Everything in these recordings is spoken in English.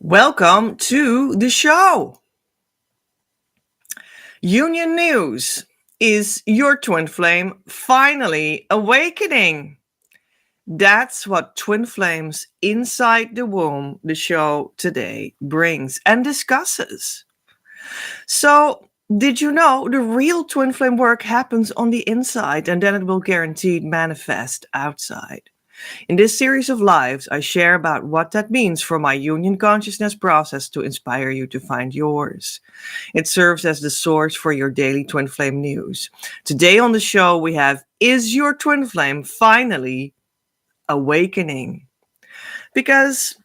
Welcome to the show. Union News. Is your twin flame finally awakening? That's what Twin Flames Inside the Womb, the show today, brings and discusses. So, did you know the real twin flame work happens on the inside and then it will guaranteed manifest outside? In this series of lives, I share about what that means for my union consciousness process to inspire you to find yours. It serves as the source for your daily twin flame news. Today on the show, we have Is Your Twin Flame Finally Awakening? Because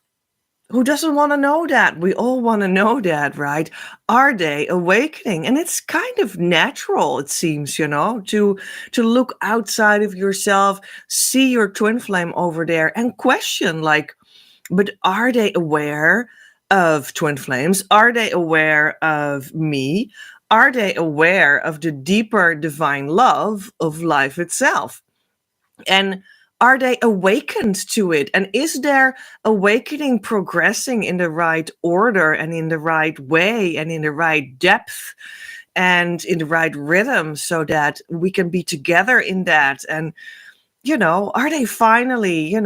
who doesn't want to know that? We all want to know that, right? Are they awakening? And it's kind of natural, it seems, to look outside of yourself, see your twin flame over there and question but are they aware of twin flames? Are they aware of me? Are they aware of the deeper divine love of life itself? And are they awakened to it? And is their awakening progressing in the right order and in the right way and in the right depth and in the right rhythm so that we can be together in that? And, are they finally,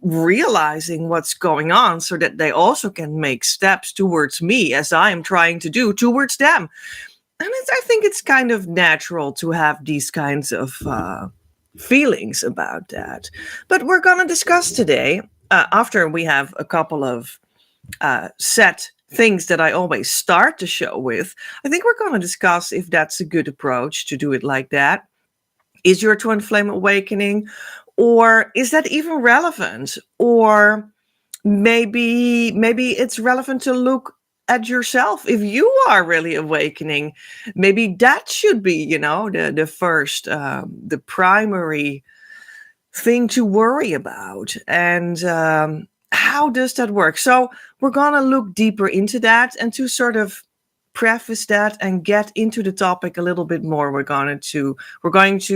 realizing what's going on so that they also can make steps towards me as I am trying to do towards them? And I think it's kind of natural to have these kinds of feelings about that. But we're going to discuss today, after we have a couple of set things that I always start the show with, I think we're going to discuss if that's a good approach to do it like that. Is your twin flame awakening? Or is that even relevant? Or maybe it's relevant to look at yourself if you are really awakening. Maybe that should be the first the primary thing to worry about. And how does that work? So we're gonna look deeper into that, and to sort of preface that and get into the topic a little bit more, we're going to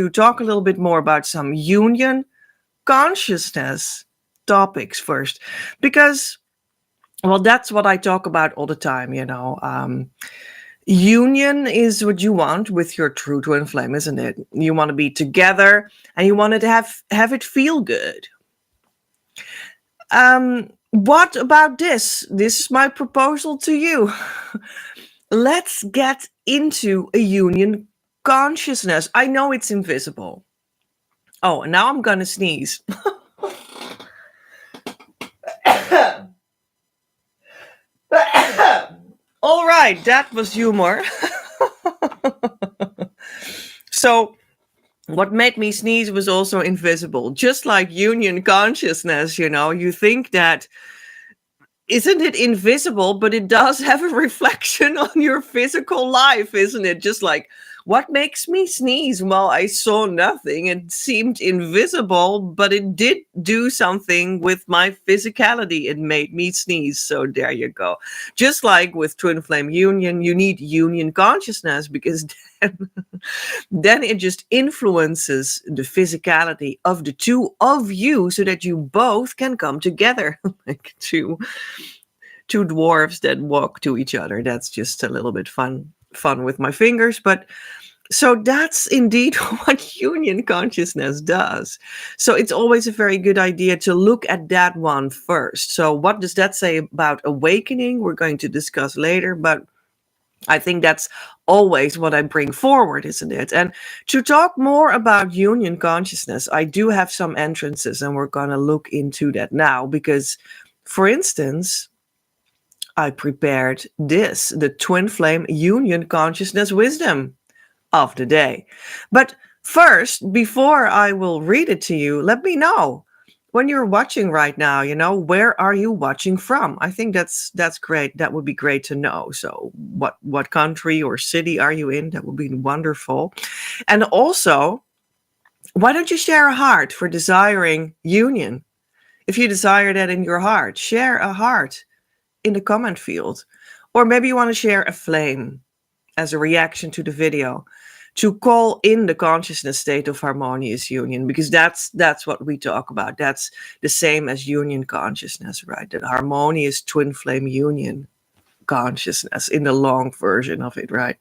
talk a little bit more about some union consciousness topics first, because that's what I talk about all the time, Union is what you want with your true twin flame, isn't it? You want to be together and you want it to have it feel good. What about this? This is my proposal to you. Let's get into a union consciousness. I know it's invisible. Oh, and now I'm going to sneeze. All right, that was humor. So what made me sneeze was also invisible, just like union consciousness, you think that, isn't it invisible, but it does have a reflection on your physical life, isn't it? Just like, what makes me sneeze? Well, I saw nothing. It seemed invisible, but it did do something with my physicality. It made me sneeze. So there you go. Just like with twin flame union, you need union consciousness, because then it just influences the physicality of the two of you so that you both can come together like two dwarves that walk to each other. That's just a little bit fun with my fingers, but so that's indeed what union consciousness does. So it's always a very good idea to look at that one first. So what does that say about awakening? We're going to discuss later, but I think that's always what I bring forward, isn't it? And to talk more about union consciousness, I do have some entrances, and we're going to look into that now because, for instance, I prepared this, the Twin Flame Union Consciousness Wisdom of the day. But first, before I will read it to you, let me know when you're watching right now, where are you watching from? I think that's great. That would be great to know. So what country or city are you in? That would be wonderful. And also, why don't you share a heart for desiring union? If you desire that in your heart, share a heart in the comment field. Or maybe you want to share a flame as a reaction to the video. to call in the consciousness state of harmonious union, because that's what we talk about. That's the same as union consciousness, right? That harmonious twin flame union consciousness in the long version of it, right?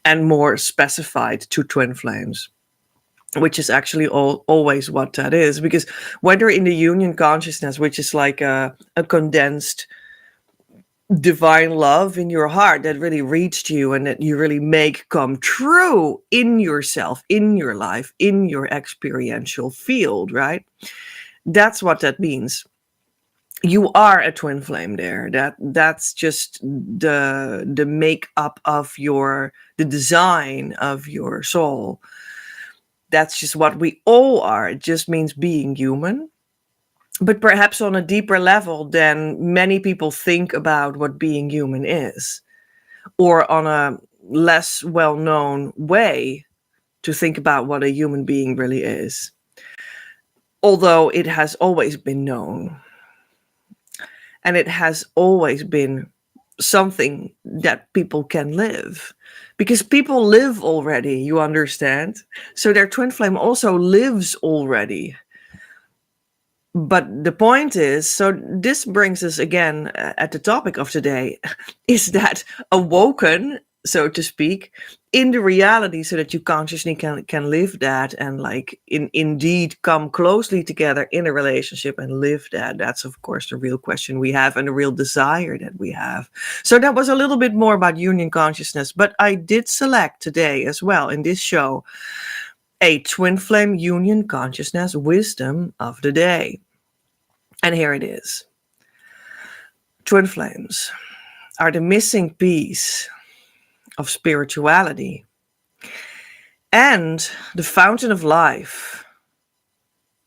And more specified to twin flames, which is actually always what that is. Because when you're in the union consciousness, which is like a condensed divine love in your heart that really reached you and that you really make come true in yourself, in your life, in your experiential field, right? That's what that means. You are a twin flame there. That's just the makeup of the design of your soul. That's just what we all are. It just means being human, but perhaps on a deeper level than many people think about what being human is, or on a less well-known way to think about what a human being really is. Although it has always been known. And it has always been something that people can live. Because people live already, you understand? So their twin flame also lives already. But the point is, so this brings us again at the topic of today, is that awoken, so to speak, in the reality, so that you consciously can live that and like indeed come closely together in a relationship and live that. That's of course the real question we have and the real desire that we have. So that was a little bit more about union consciousness, but I did select today as well in this show a twin flame union consciousness wisdom of the day. And here it is. Twin flames are the missing piece of spirituality and the fountain of life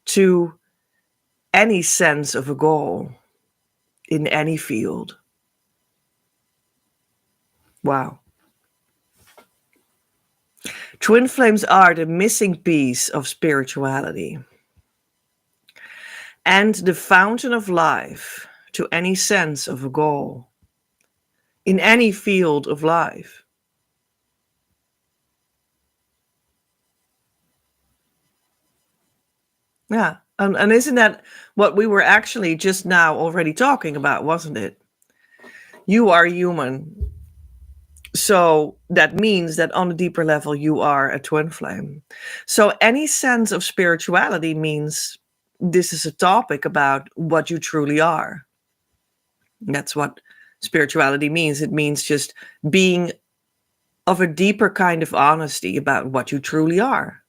to any sense of a goal in any field. Wow. Twin flames are the missing piece of spirituality and the fountain of life to any sense of a goal in any field of life. Yeah, and isn't that what we were actually just now already talking about, wasn't it? You are human. So that means that on a deeper level, you are a twin flame. So any sense of spirituality means this is a topic about what you truly are. That's what spirituality means. It means just being of a deeper kind of honesty about what you truly are.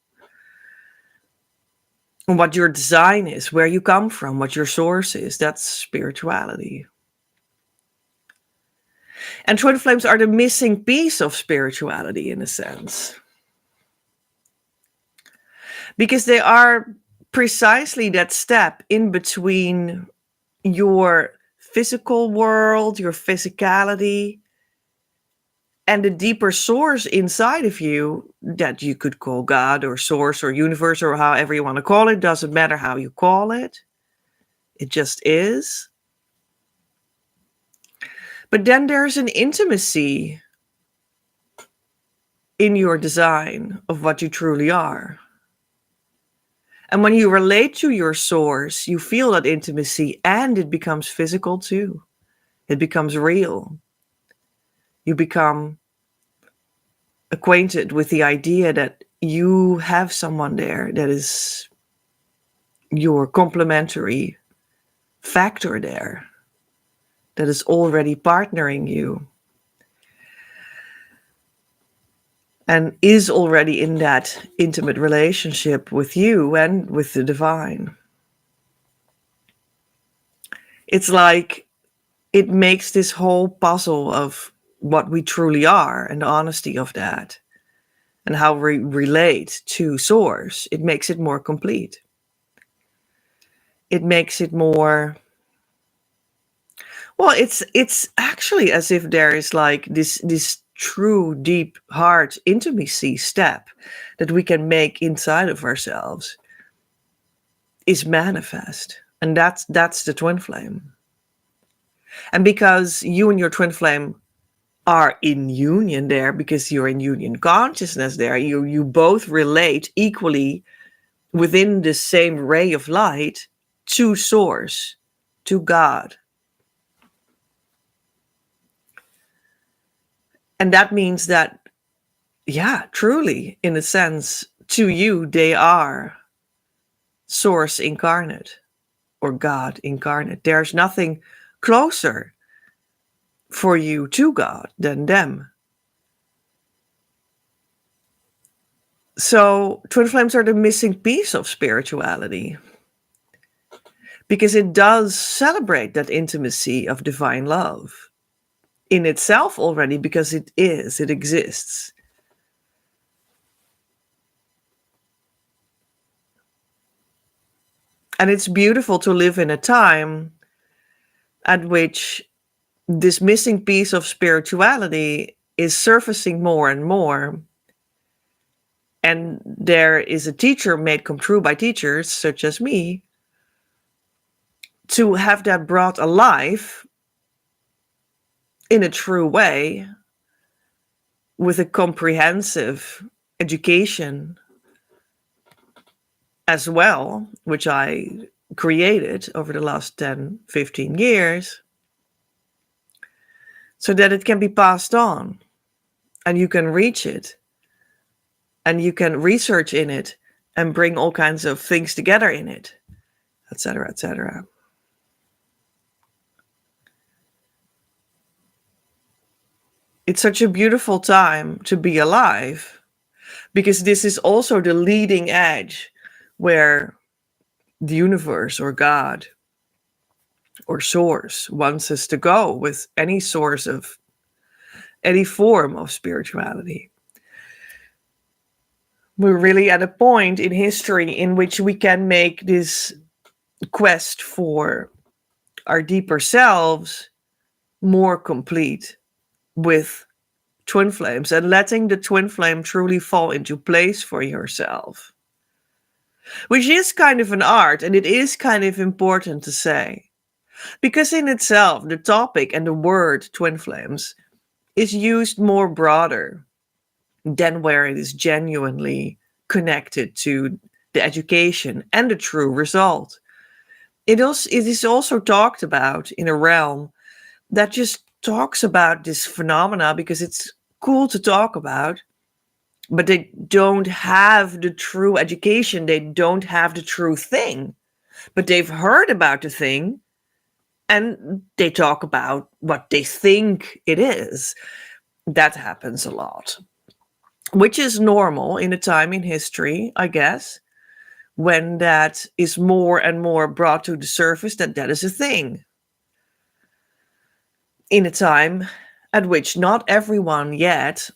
And what your design is, where you come from, what your source is. That's spirituality. And twin flames are the missing piece of spirituality in a sense. Because they are precisely that step in between your physical world, your physicality, and the deeper source inside of you that you could call God or source or universe or however you want to call it. Doesn't matter how you call it. It just is. But then there's an intimacy in your design of what you truly are. And when you relate to your source, you feel that intimacy and it becomes physical too. It becomes real. You become acquainted with the idea that you have someone there that is your complementary factor there, that is already partnering you and is already in that intimate relationship with you and with the divine. It's like it makes this whole puzzle of what we truly are and the honesty of that and how we relate to source. It makes it more complete. It makes it more, well, it's actually as if there is like this true deep heart intimacy step that we can make inside of ourselves is manifest. And that's the twin flame. And because you and your twin flame are in union there because you're in union consciousness there. You both relate equally within the same ray of light to source, to God. And that means that, yeah, truly, in a sense, to you, they are source incarnate or God incarnate. There's nothing closer for you to God than them. So twin flames are the missing piece of spirituality because it does celebrate that intimacy of divine love in itself already, because it exists. And it's beautiful to live in a time at which this missing piece of spirituality is surfacing more and more. And there is a teacher made come true by teachers such as me to have that brought alive in a true way with a comprehensive education as well, which I created over the last 10, 15 years, so that it can be passed on and you can reach it and you can research in it and bring all kinds of things together in it, etc., etc. It's such a beautiful time to be alive because this is also the leading edge where the universe or God or source wants us to go with any source of any form of spirituality. We're really at a point in history in which we can make this quest for our deeper selves more complete with twin flames and letting the twin flame truly fall into place for yourself, which is kind of an art, and it is kind of important to say, because in itself the topic and the word twin flames is used more broader than where it is genuinely connected to the education and the true result. It is also talked about in a realm that just talks about this phenomena because it's cool to talk about, but they don't have the true education. They don't have the true thing, but they've heard about the thing and they talk about what they think it is. That happens a lot, which is normal in a time in history, I guess, when that is more and more brought to the surface that is a thing. In a time at which not everyone yet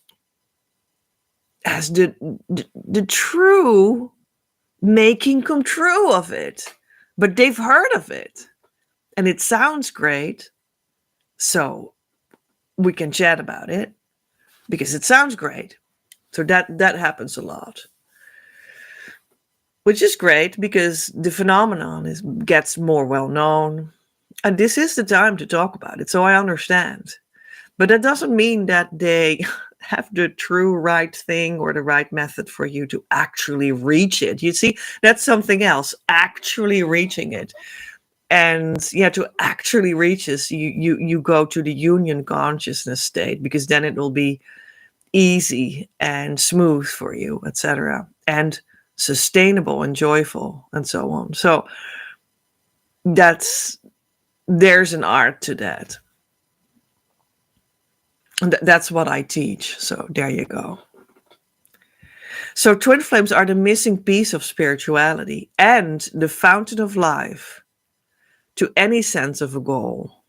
has the true making come true of it, but they've heard of it and it sounds great, so we can chat about it because it sounds great. So that happens a lot, which is great because the phenomenon gets more well known, and this is the time to talk about it. So I understand, but that doesn't mean that they have the true right thing or the right method for you to actually reach it. You see, that's something else, actually reaching it. And yeah, to actually reach this, you go to the union consciousness state, because then it will be easy and smooth for you, etc., and sustainable and joyful and so on. So there's an art to that. And that's what I teach. So there you go. So twin flames are the missing piece of spirituality and the fountain of life to any sense of a goal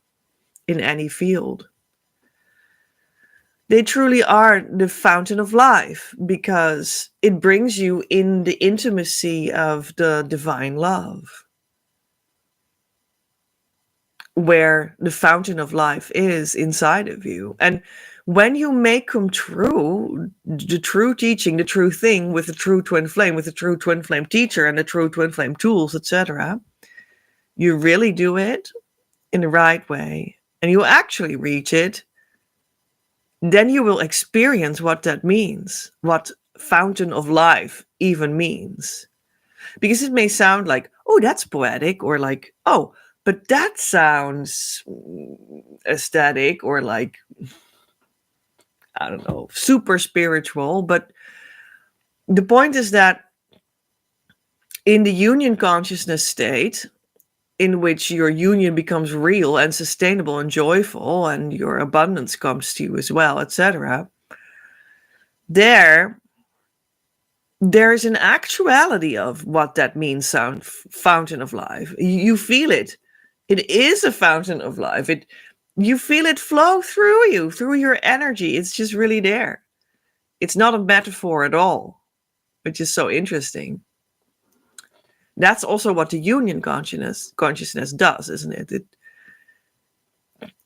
in any field. They truly are the fountain of life because it brings you in the intimacy of the divine love, where the fountain of life is inside of you. And when you make come true the true teaching, the true thing with the true twin flame, with the true twin flame teacher and the true twin flame tools, etc., you really do it in the right way and you actually reach it, then you will experience what that means, what fountain of life even means. Because it may sound like, oh, that's poetic, or like, oh, but that sounds aesthetic, or like, I don't know, super spiritual. But the point is that in the union consciousness state, in which your union becomes real and sustainable and joyful, and your abundance comes to you as well, etc., there's an actuality of what that means, fountain of life. You feel it. It is a fountain of life. You feel it flow through you, through your energy. It's just really there. It's not a metaphor at all, which is so interesting. That's also what the union consciousness does, isn't it?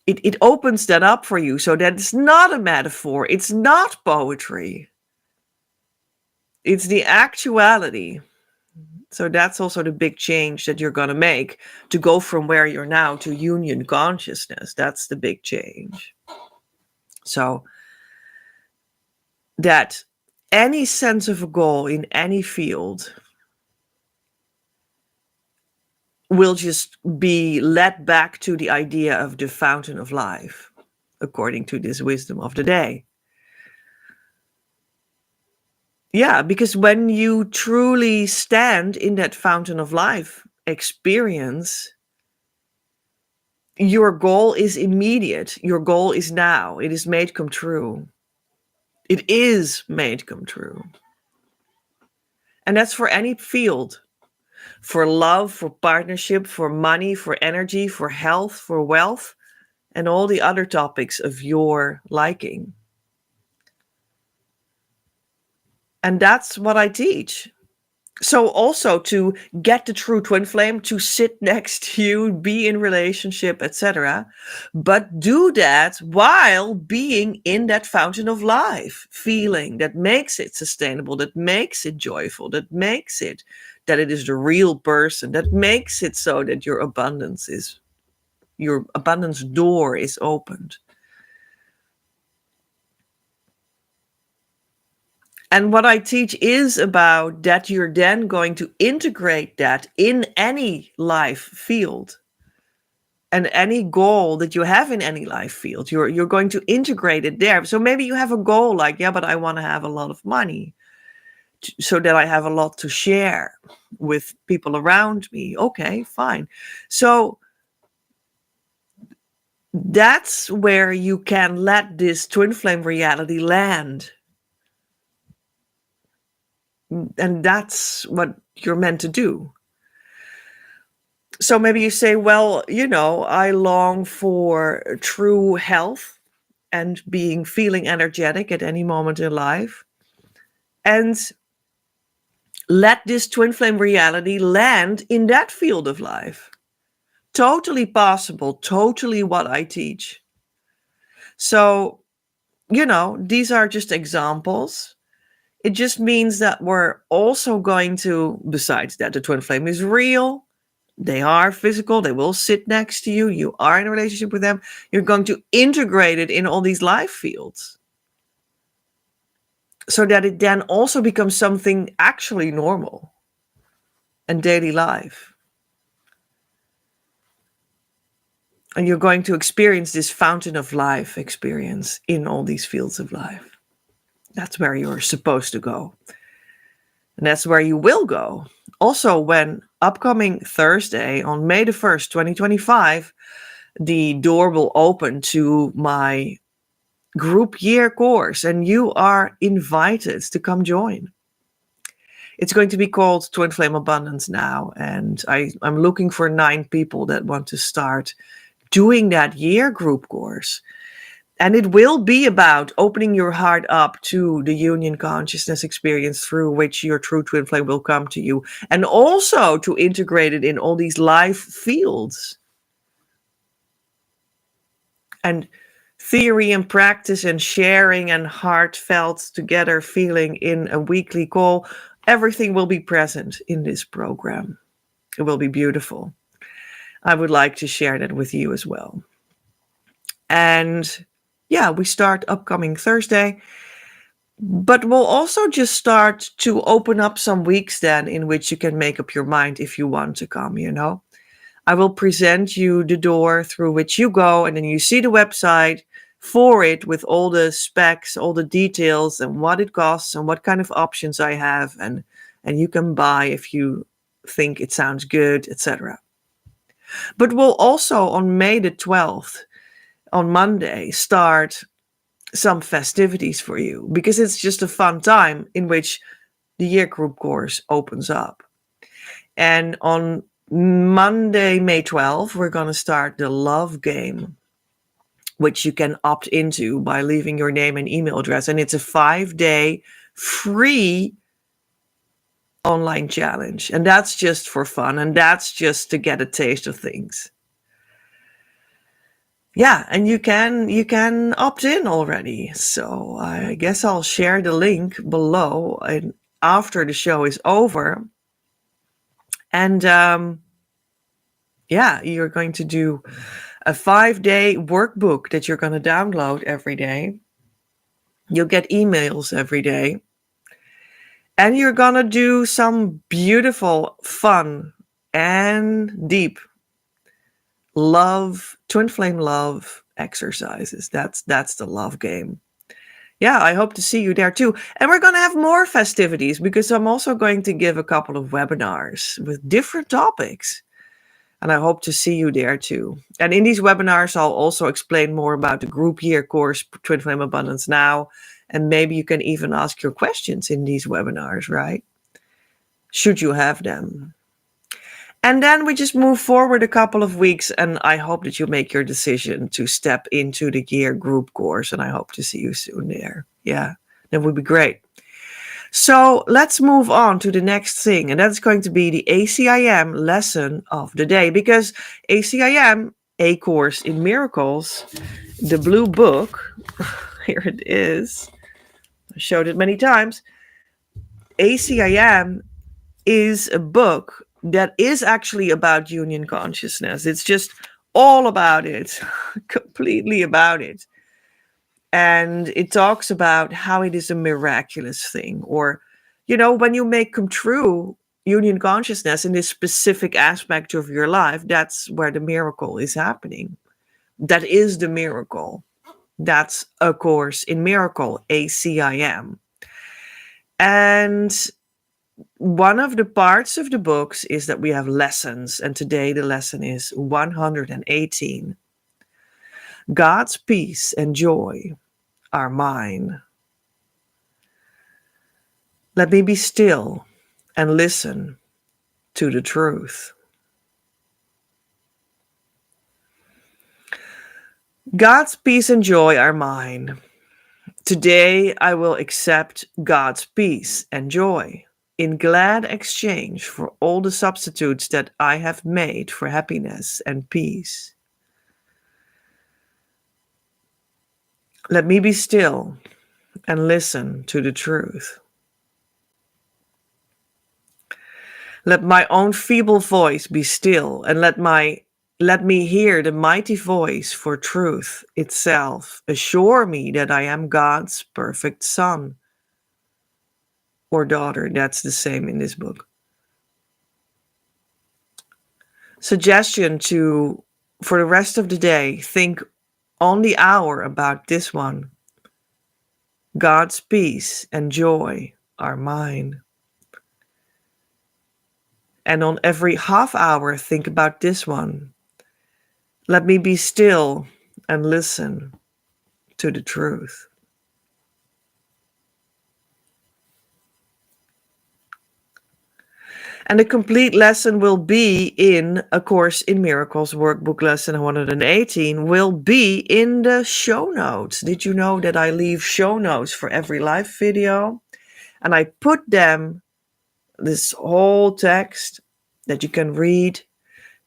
It opens that up for you so that it's not a metaphor. It's not poetry. It's the actuality. So that's also the big change that you're going to make, to go from where you're now to union consciousness. That's the big change. So that any sense of a goal in any field will just be led back to the idea of the fountain of life, according to this wisdom of the day. Yeah, because when you truly stand in that fountain of life experience, your goal is immediate. Your goal is now. It is made come true. It is made come true. And that's for any field. For love, for partnership, for money, for energy, for health, for wealth, and all the other topics of your liking. And that's what I teach. So also to get the true twin flame, to sit next to you, be in relationship, etc. But do that while being in that fountain of life, feeling that makes it sustainable, that makes it joyful, that makes it that it is the real person, that makes it so that your abundance door is opened. And what I teach is about that you're then going to integrate that in any life field and any goal that you have in any life field. You're going to integrate it there. So maybe you have a goal like, yeah, but I want to have a lot of money so that I have a lot to share with people around me. Okay, fine. So that's where you can let this twin flame reality land. And that's what you're meant to do. So maybe you say, well, I long for true health and feeling energetic at any moment in life. And let this twin flame reality land in that field of life. Totally possible, totally what I teach. So, these are just examples. It just means that we're also going to, besides that the twin flame is real, they are physical, they will sit next to you, you are in a relationship with them, you're going to integrate it in all these life fields. So that it then also becomes something actually normal and daily life. And you're going to experience this fountain of life experience in all these fields of life. That's where you're supposed to go. And that's where you will go. Also, when upcoming Thursday on May the 1st, 2025, the door will open to my group year course, and you are invited to come join. It's going to be called Twin Flame Abundance now, and I'm looking for 9 people that want to start doing that year group course. And it will be about opening your heart up to the union consciousness experience through which your true twin flame will come to you. And also to integrate it in all these life fields. And theory and practice and sharing and heartfelt together feeling in a weekly call. Everything will be present in this program. It will be beautiful. I would like to share that with you as well. And Yeah, we start upcoming Thursday. But we'll also just start to open up some weeks then in which you can make up your mind if you want to come, you know. I will present you the door through which you go, and then you see the website for it with all the specs, all the details, and what it costs and what kind of options I have, and you can buy if you think it sounds good, etc. But we'll also on May the 12th, on Monday, start some festivities for you because it's just a fun time in which the year group course opens up. And on Monday, May 12th, we're going to start the love game, which you can opt into by leaving your name and email address. And it's a 5-day free online challenge. And that's just for fun. And that's just to get a taste of things. Yeah, and you can opt in already. So I guess I'll share the link below and after the show is over. And yeah, you're going to do a 5-day workbook that you're going to download every day. You'll get emails every day. And you're going to do some beautiful, fun, and deep love, twin flame love exercises. That's the love game. Yeah, I hope to see you there too. And we're going to have more festivities because I'm also going to give a couple of webinars with different topics. And I hope to see you there too. And in these webinars, I'll also explain more about the group year course, Twin Flame Abundance Now. And maybe you can even ask your questions in these webinars, right? Should you have them. And then we just move forward a couple of weeks, and I hope that you make your decision to step into the year group course, and I hope to see you soon there. Yeah, that would be great. So let's move on to the next thing, and that's going to be the ACIM lesson of the day, because ACIM, A Course in Miracles, the blue book, here it is, I showed it many times. ACIM is a book that is actually about union consciousness. It's just all about it, completely about it. And it talks about how it is a miraculous thing, or, you know, when you make come true union consciousness in this specific aspect of your life, that's where the miracle is happening. That is the miracle. That's A Course in Miracle, ACIM. And one of the parts of the books is that we have lessons, and today the lesson is 118. God's peace and joy are mine. Let me be still and listen to the truth. God's peace and joy are mine. Today I will accept God's peace and joy in glad exchange for all the substitutes that I have made for happiness and peace. Let me be still and listen to the truth. Let my own feeble voice be still, and let me hear the mighty voice for truth itself assure me that I am God's perfect son or daughter. That's the same in this book. Suggestion for the rest of the day, think on the hour about this one. God's peace and joy are mine. And on every half hour, think about this one. Let me be still and listen to the truth. And the complete lesson will be in A Course in Miracles workbook lesson 118 will be in the show notes. Did you know that I leave show notes for every live video? And I put them, this whole text that you can read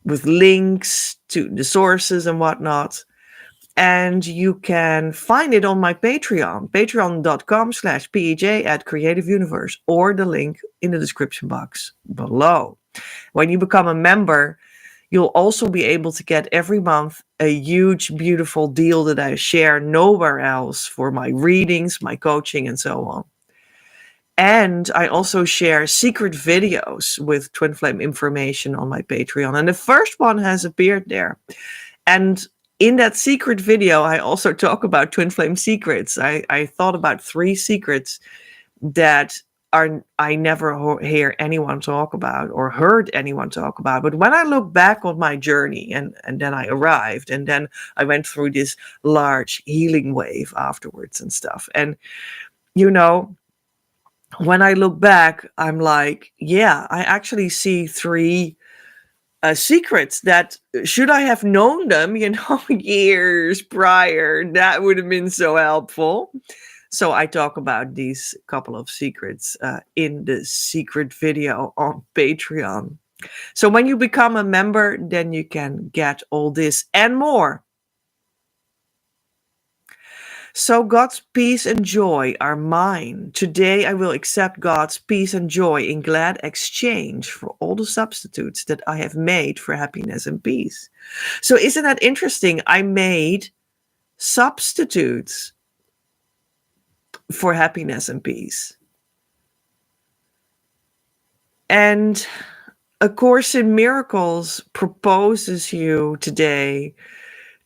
with links to the sources and whatnot. And you can find it on my Patreon, patreon.com/PEJ at Creative Universe, or the link in the description box below. When you become a member, you'll also be able to get every month a huge, beautiful deal that I share nowhere else for my readings, my coaching, and so on. And I also share secret videos with Twin Flame information on my Patreon. And the first one has appeared there. And in that secret video, I also talk about Twin Flame secrets. I thought about 3 secrets that I never hear anyone talk about or heard anyone talk about. But when I look back on my journey and then I arrived and then I went through this large healing wave afterwards and stuff. And, when I look back, I'm like, yeah, I actually see 3 secrets that should I have known them, years prior, that would have been so helpful. So I talk about these couple of secrets in the secret video on Patreon. So when you become a member, then you can get all this and more. So God's peace and joy are mine. Today I will accept God's peace and joy in glad exchange for all the substitutes that I have made for happiness and peace. So isn't that interesting? I made substitutes for happiness and peace. And A Course in Miracles proposes you today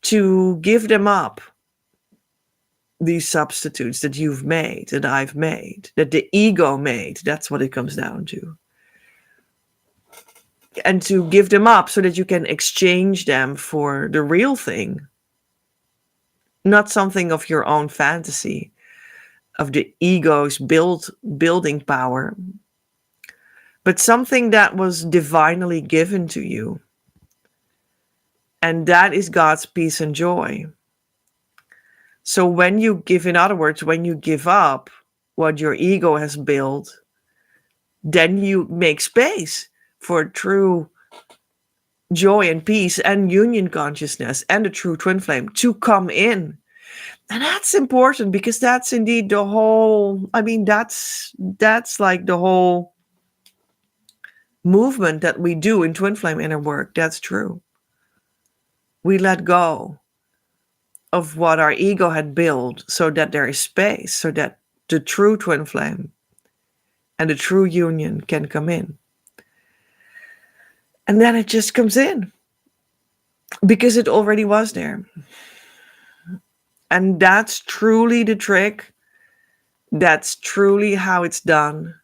to give them up, these substitutes that you've made, that I've made, that the ego made. That's what it comes down to. And to give them up so that you can exchange them for the real thing, not something of your own fantasy, of the ego's building power, but something that was divinely given to you. And that is God's peace and joy. So when you give, in other words, when you give up what your ego has built, then you make space for true joy and peace and union consciousness and the true twin flame to come in. And that's important because that's indeed the whole, that's like the whole movement that we do in twin flame inner work. That's true. We let go of what our ego had built so that there is space, so that the true twin flame and the true union can come in. And then it just comes in because it already was there. And that's truly the trick. That's truly how it's done.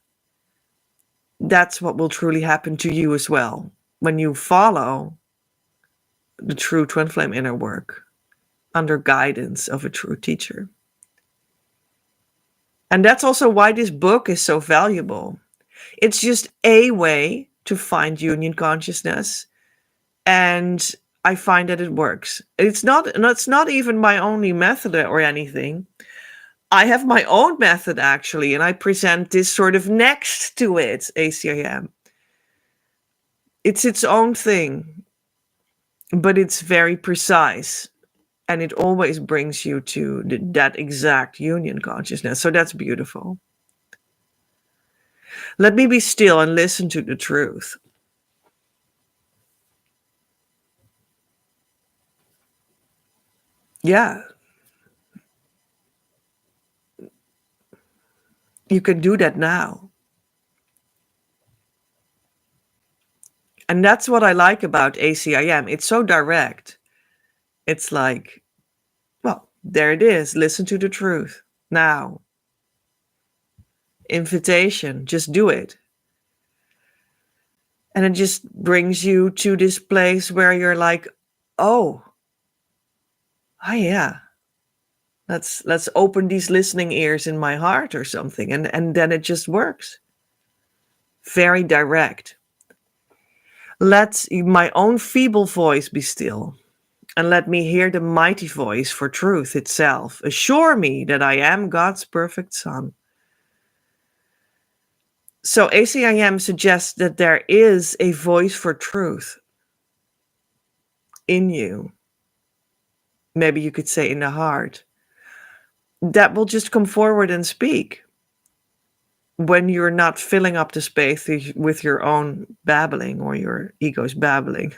That's what will truly happen to you as well when you follow the true twin flame inner work under guidance of a true teacher. And that's also why this book is so valuable. It's just a way to find union consciousness, and I find that it works. It's not even my only method or anything. I have my own method actually, and I present this sort of next to it, ACIM. It's its own thing, but it's very precise, and it always brings you to that exact union consciousness. So that's beautiful. Let me be still and listen to the truth. Yeah. You can do that now. And that's what I like about ACIM. It's so direct. It's like, well, there it is. Listen to the truth now. Invitation, just do it. And it just brings you to this place where you're like, oh yeah. Let's open these listening ears in my heart or something. And then it just works. Very direct. Let my own feeble voice be still, and let me hear the mighty voice for truth itself. Assure me that I am God's perfect son. So ACIM suggests that there is a voice for truth in you. Maybe you could say in the heart. That will just come forward and speak when you're not filling up the space with your own babbling or your ego's babbling.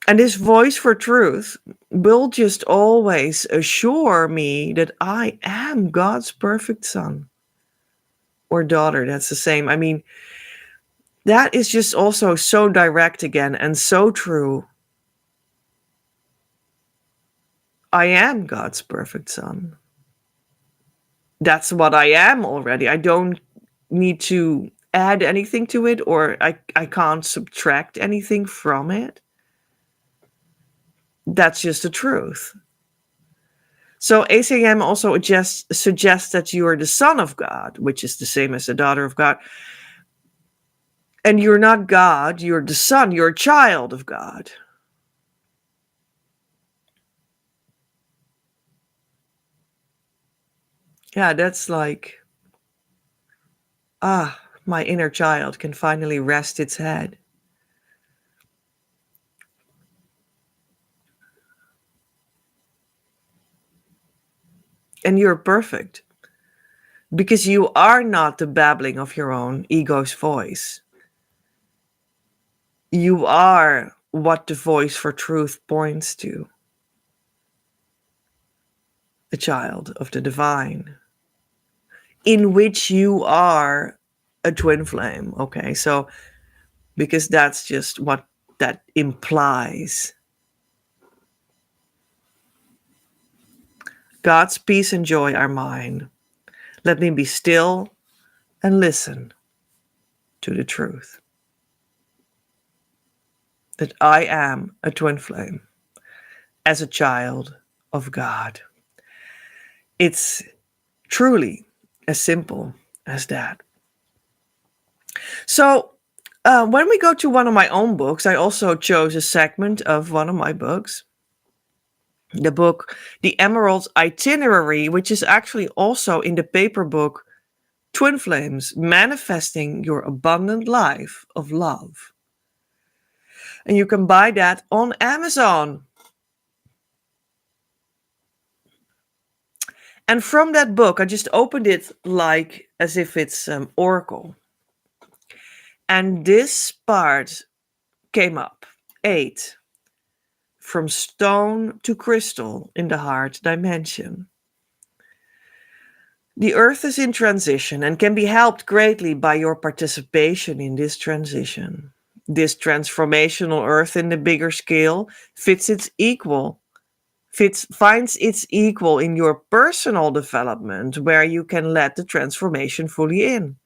And this voice for truth will just always assure me that I am God's perfect son or daughter. That's the same. I mean, that is just also so direct again and so true. I am God's perfect son. That's what I am already. I don't need to add anything to it, or I can't subtract anything from it. That's just the truth. So ACM also suggests that you are the son of God, which is the same as the daughter of God. And you're not God, you're the son, you're a child of God. Yeah, that's like, my inner child can finally rest its head. And you're perfect because you are not the babbling of your own ego's voice. You are what the voice for truth points to, a child of the divine, in which you are a twin flame. Okay, so because that's just what that implies. God's peace and joy are mine. Let me be still and listen to the truth that I am a twin flame as a child of God. It's truly as simple as that. So, when we go to one of my own books, I also chose a segment of one of my books. The book, The Emerald Itinerary, which is actually also in the paper book Twin Flames, Manifesting Your Abundant Life of Love. And you can buy that on Amazon. And from that book, I just opened it like as if it's Oracle. And this part came up. 8. From stone to crystal in the heart dimension. The earth is in transition and can be helped greatly by your participation in this transition. This transformational earth in the bigger scale finds its equal in your personal development, where you can let the transformation fully in.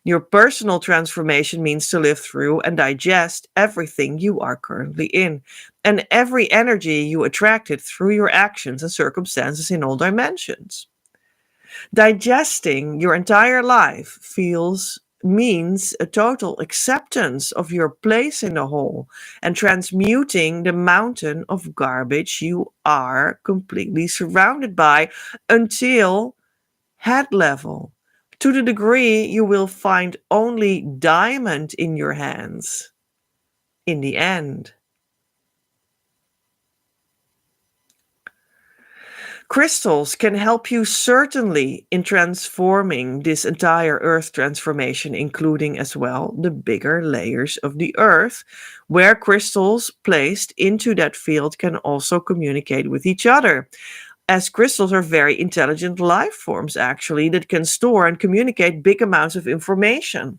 Your personal transformation means to live through and digest everything you are currently in, and every energy you attracted through your actions and circumstances in all dimensions. Digesting your entire life means a total acceptance of your place in the whole and transmuting the mountain of garbage you are completely surrounded by until head level, to the degree you will find only diamond in your hands in the end. Crystals can help you certainly in transforming this entire earth transformation, including as well the bigger layers of the earth, where crystals placed into that field can also communicate with each other. As crystals are very intelligent life forms, actually, that can store and communicate big amounts of information.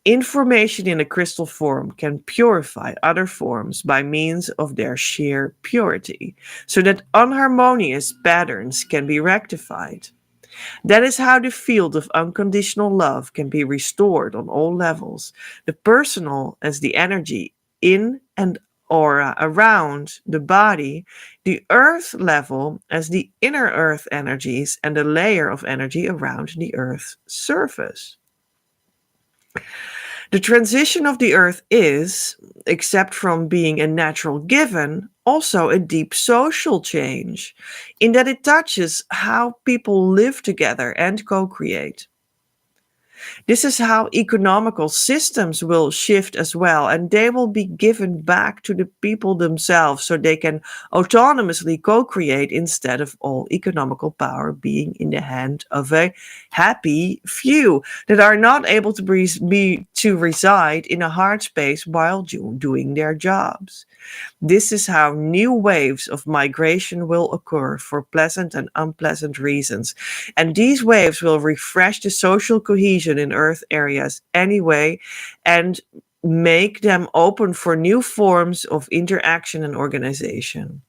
Information in a crystal form can purify other forms by means of their sheer purity, so that unharmonious patterns can be rectified. That is how the field of unconditional love can be restored on all levels, the personal as the energy in and aura around the body, the earth level as the inner earth energies, and the layer of energy around the earth's surface. The transition of the earth is, except from being a natural given, also a deep social change, in that it touches how people live together and co-create. This is how economical systems will shift as well, and they will be given back to the people themselves so they can autonomously co-create instead of all economical power being in the hand of a happy few that are not able to to reside in a hard space while doing their jobs. This is how new waves of migration will occur for pleasant and unpleasant reasons. And these waves will refresh the social cohesion in Earth areas anyway and make them open for new forms of interaction and organization.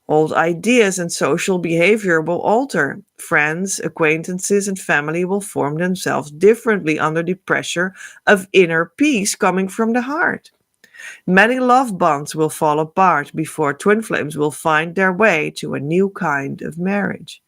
Old ideas and social behavior will alter. Friends, acquaintances, and family will form themselves differently under the pressure of inner peace coming from the heart. Many love bonds will fall apart before twin flames will find their way to a new kind of marriage.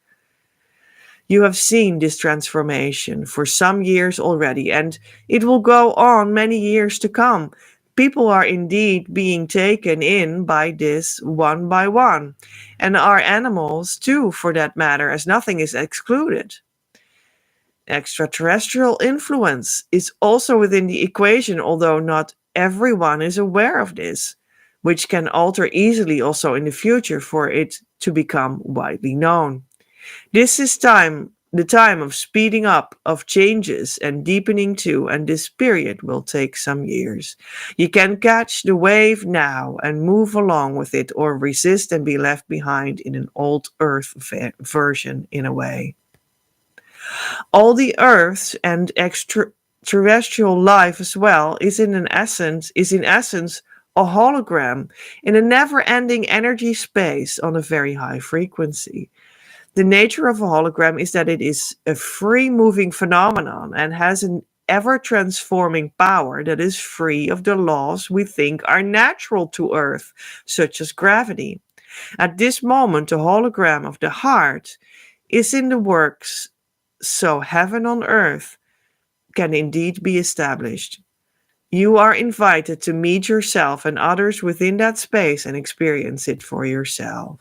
You have seen this transformation for some years already, and it will go on many years to come. People are indeed being taken in by this one by one, and our animals too, for that matter, as nothing is excluded. Extraterrestrial influence is also within the equation, although not everyone is aware of this, which can alter easily also in the future for it to become widely known. This is the time of speeding up, of changes and deepening too, and this period will take some years. You can catch the wave now and move along with it, or resist and be left behind in an old Earth version in a way. All the Earth's and extraterrestrial life as well is in essence a hologram in a never-ending energy space on a very high frequency. The nature of a hologram is that it is a free-moving phenomenon and has an ever-transforming power that is free of the laws we think are natural to Earth, such as gravity. At this moment, the hologram of the heart is in the works, so heaven on earth can indeed be established. You are invited to meet yourself and others within that space and experience it for yourself.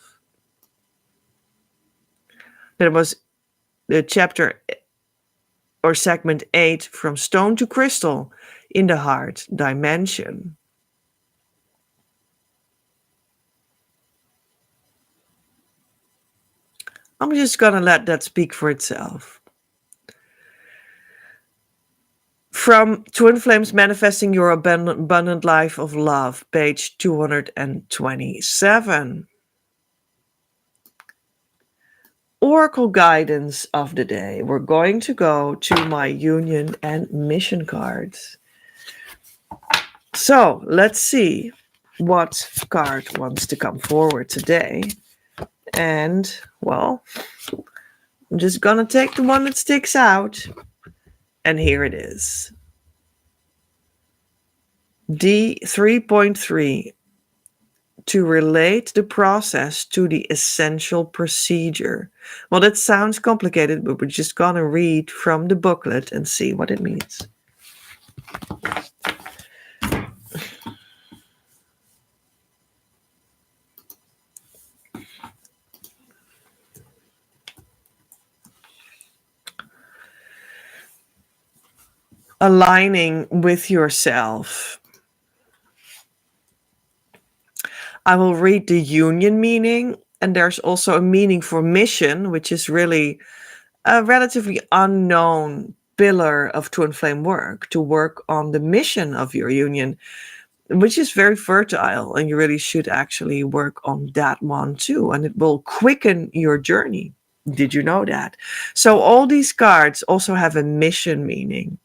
That was the chapter or segment 8 from Stone to Crystal in the Heart Dimension. I'm just going to let that speak for itself. From Twin Flames Manifesting Your Abundant Life of Love, page 227. Oracle guidance of the day. We're going to go to my union and mission cards. So let's see what card wants to come forward today. And, well, I'm just going to take the one that sticks out. And here it is. D 3.3. To relate the process to the essential procedure. Well, that sounds complicated, but we're just going to read from the booklet and see what it means. Aligning with yourself. I will read the union meaning, and there's also a meaning for mission, which is really a relatively unknown pillar of twin flame work, to work on the mission of your union, which is very fertile, and you really should actually work on that one too, and it will quicken your journey. Did you know that? So all these cards also have a mission meaning.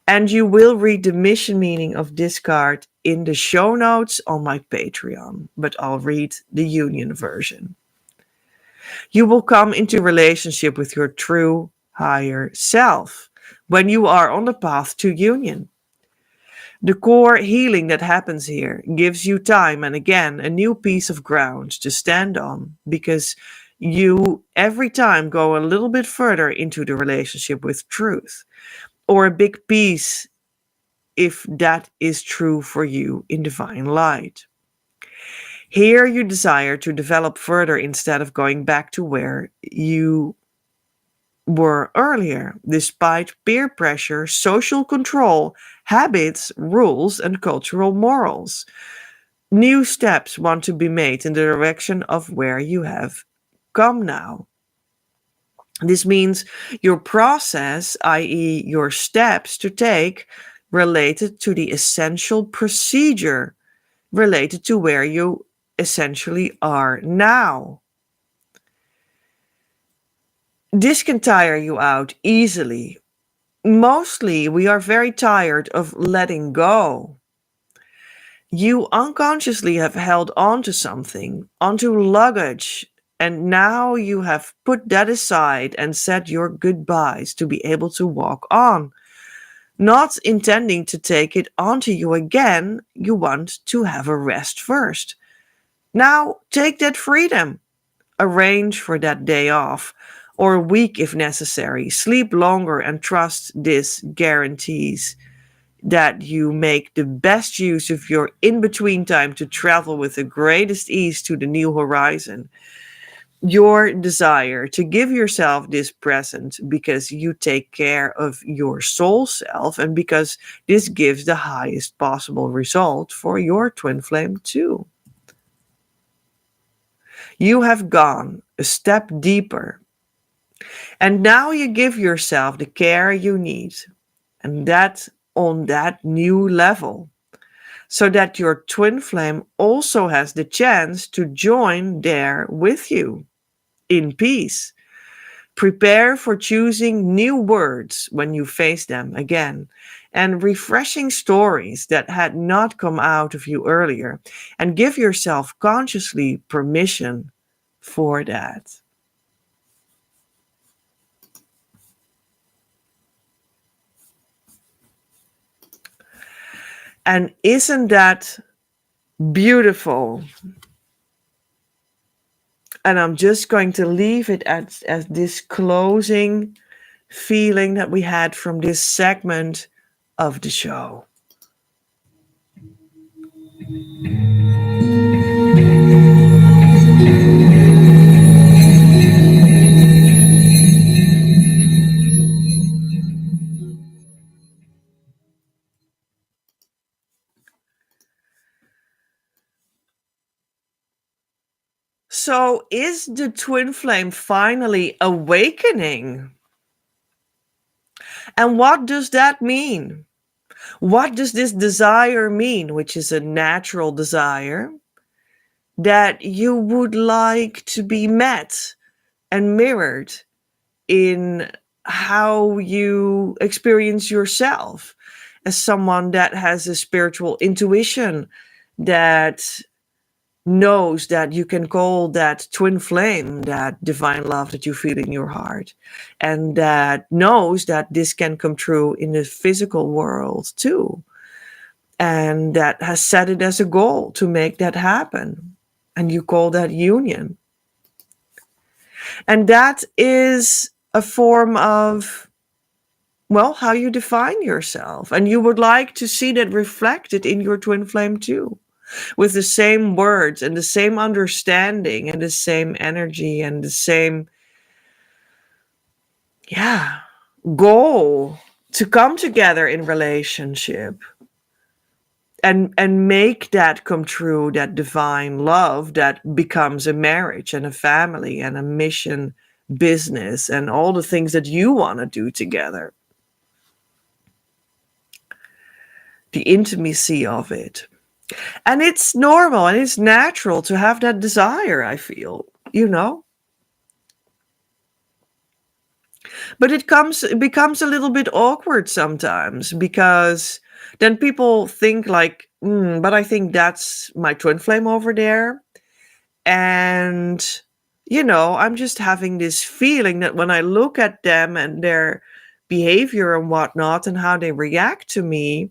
And you will read the mission meaning of this card in the show notes on my Patreon, but I'll read the union version. You will come into relationship with your true higher self when you are on the path to union. The core healing that happens here gives you time and again a new piece of ground to stand on, because you every time go a little bit further into the relationship with truth, or a big piece if that is true for you in divine light. Here you desire to develop further instead of going back to where you were earlier, despite peer pressure, social control, habits, rules, and cultural morals. New steps want to be made in the direction of where you have come now. This means your process, i.e., your steps to take, related to the essential procedure, related to where you essentially are now. This can tire you out easily. Mostly, we are very tired of letting go. You unconsciously have held on to something, onto luggage, and now you have put that aside and said your goodbyes to be able to walk on. Not intending to take it onto you again, you want to have a rest first. Now take that freedom. Arrange for that day off, or a week if necessary. Sleep longer and trust this guarantees that you make the best use of your in between time to travel with the greatest ease to the new horizon. Your desire to give yourself this present because you take care of your soul self and because this gives the highest possible result for your twin flame too. You have gone a step deeper, and now you give yourself the care you need, and that on that new level, so that your twin flame also has the chance to join there with you in peace. Prepare for choosing new words when you face them again, and refreshing stories that had not come out of you earlier, and give yourself consciously permission for that. And isn't that beautiful? And I'm just going to leave it as this closing feeling that we had from this segment of the show. So, is the twin flame finally awakening? And what does that mean? What does this desire mean, which is a natural desire, that you would like to be met and mirrored in how you experience yourself as someone that has a spiritual intuition, that knows that you can call that twin flame, that divine love that you feel in your heart, and that knows that this can come true in the physical world too, and that has set it as a goal to make that happen, and you call that union. And that is a form of, well, how you define yourself, and you would like to see that reflected in your twin flame too, with the same words and the same understanding and the same energy and the same, goal to come together in relationship and make that come true, that divine love that becomes a marriage and a family and a mission business and all the things that you want to do together. The intimacy of it. And it's normal and it's natural to have that desire, I feel, But it becomes a little bit awkward sometimes, because then people think like, but I think that's my twin flame over there. And, I'm just having this feeling that when I look at them and their behavior and whatnot and how they react to me,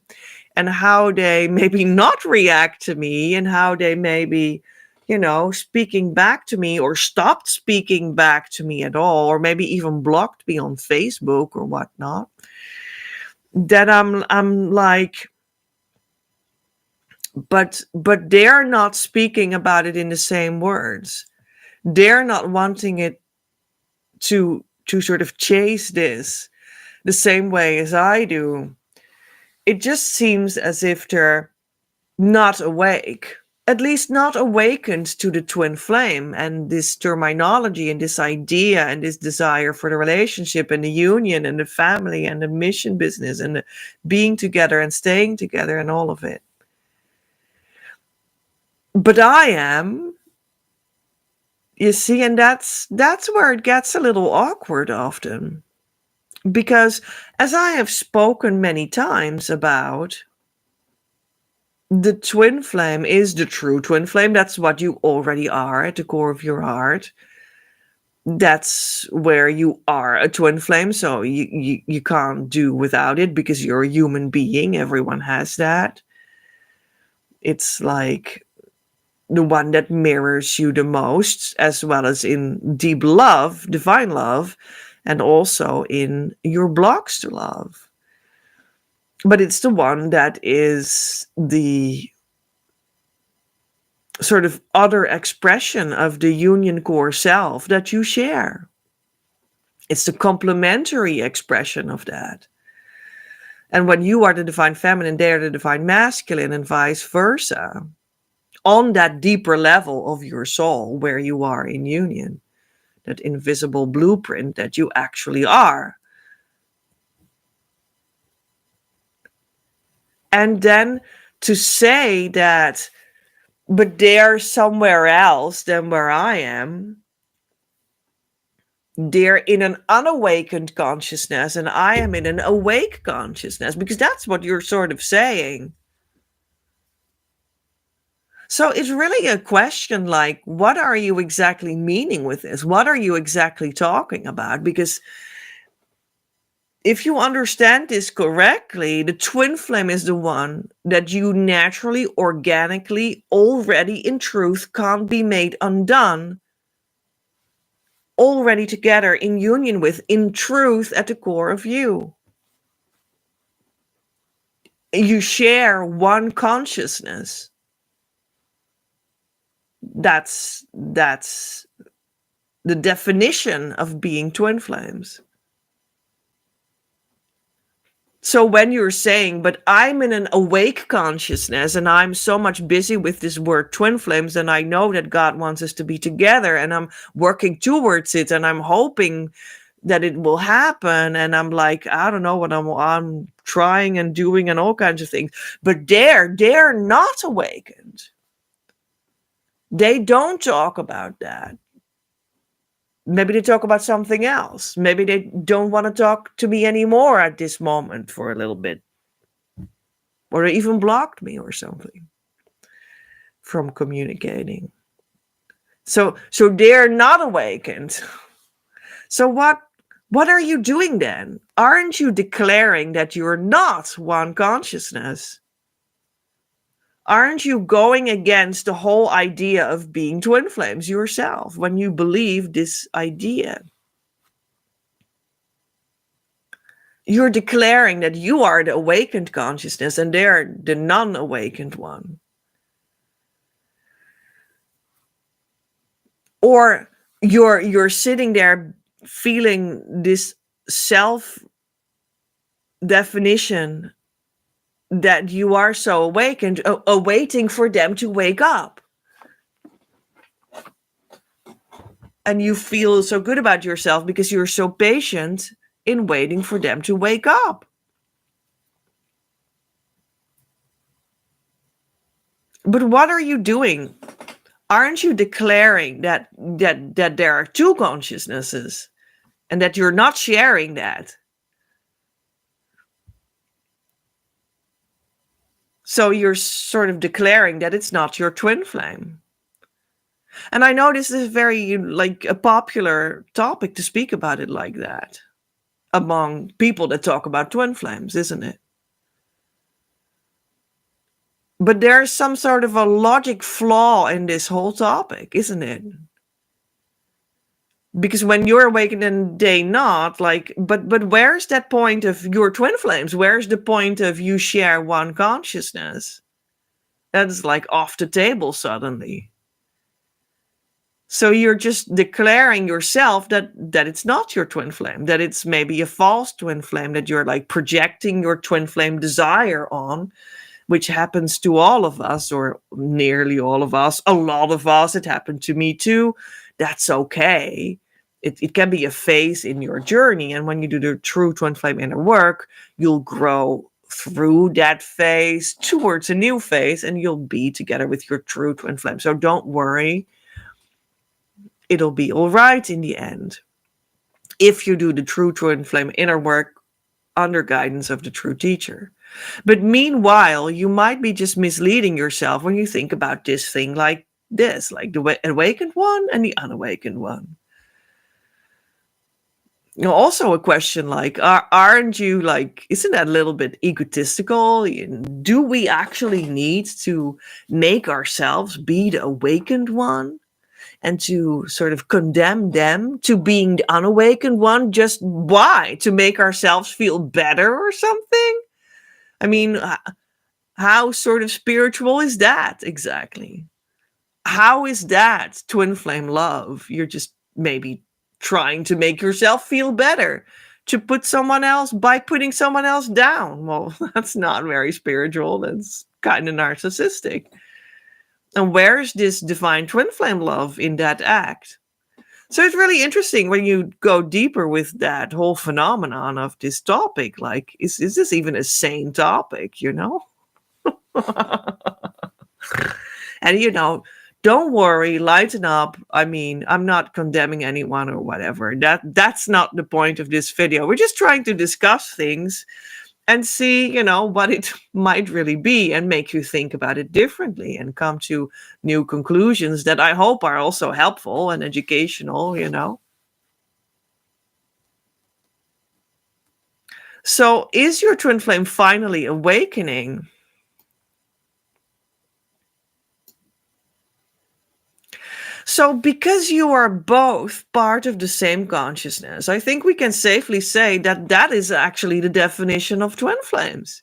and how they maybe not react to me, and how they maybe, speaking back to me or stopped speaking back to me at all, or maybe even blocked me on Facebook or whatnot, that I'm like, but they're not speaking about it in the same words. They're not wanting it to sort of chase this the same way as I do, it just seems as if they're not awake, at least not awakened to the twin flame and this terminology and this idea and this desire for the relationship and the union and the family and the mission business and the being together and staying together and all of it. But I am, you see, and that's where it gets a little awkward often. Because as I have spoken many times about, the twin flame is the true twin flame. That's what you already are at the core of your heart. That's where you are a twin flame. So you can't do without it because you're a human being. Everyone has that. It's like the one that mirrors you the most, as well as in deep love, divine love, and also in your blocks to love. But it's the one that is the sort of other expression of the union core self that you share. It's the complementary expression of that. And when you are the divine feminine, they are the divine masculine, and vice versa, on that deeper level of your soul where you are in union, that invisible blueprint that you actually are. And then to say that, but they're somewhere else than where I am, they're in an unawakened consciousness and I am in an awake consciousness, because that's what you're sort of saying. So it's really a question like, what are you exactly meaning with this? What are you exactly talking about? Because if you understand this correctly, the twin flame is the one that you naturally, organically, already in truth can't be made undone, already together in union with, in truth at the core of you. You share one consciousness. That's the definition of being twin flames. So when you're saying, but I'm in an awake consciousness and I'm so much busy with this word twin flames, and I know that God wants us to be together and I'm working towards it and I'm hoping that it will happen, and I'm like, I don't know what I'm trying and doing and all kinds of things, but they're not awakened. They don't talk about that. Maybe they talk about something else. Maybe they don't want to talk to me anymore at this moment for a little bit. Or they even blocked me or something from communicating. So they're not awakened. So what are you doing then? Aren't you declaring that you're not one consciousness? Aren't you going against the whole idea of being twin flames yourself when you believe this idea? You're declaring that you are the awakened consciousness and they're the non-awakened one. Or you're sitting there feeling this self definition that you are so awakened, awaiting for them to wake up. And you feel so good about yourself because you're so patient in waiting for them to wake up. But what are you doing? Aren't you declaring that there are two consciousnesses and that you're not sharing that? So you're sort of declaring that it's not your twin flame. And I know this is very like a popular topic to speak about it like that among people that talk about twin flames, isn't it? But there's some sort of a logic flaw in this whole topic, isn't it? Because when you're awakened and they not, like, but where's that point of your twin flames? Where's the point of you share one consciousness? That's like off the table suddenly. So you're just declaring yourself that it's not your twin flame, that it's maybe a false twin flame, that you're like projecting your twin flame desire on, which happens to all of us, or nearly all of us, a lot of us. It happened to me too. That's okay. It can be a phase in your journey. And when you do the true twin flame inner work, you'll grow through that phase towards a new phase, and you'll be together with your true twin flame. So don't worry. It'll be all right in the end if you do the true twin flame inner work under guidance of the true teacher. But meanwhile, you might be just misleading yourself when you think about this thing like this, like the awakened one and the unawakened one. You know, also a question like, aren't you like, isn't that a little bit egotistical? Do we actually need to make ourselves be the awakened one and to sort of condemn them to being the unawakened one? Just why? To make ourselves feel better or something? I mean, how sort of spiritual is that exactly? How is that twin flame love? You're just maybe trying to make yourself feel better, to put someone else by putting someone else down. Well, that's not very spiritual. That's kind of narcissistic. And where's this divine twin flame love in that act? So it's really interesting when you go deeper with that whole phenomenon of this topic. Like, is this even a sane topic, you know? And, you know, don't worry, lighten up. I mean, I'm not condemning anyone or whatever. That's not the point of this video. We're just trying to discuss things and see, you know, what it might really be, and make you think about it differently and come to new conclusions that I hope are also helpful and educational, you know. So is your twin flame finally awakening? So because you are both part of the same consciousness, I think we can safely say that that is actually the definition of twin flames.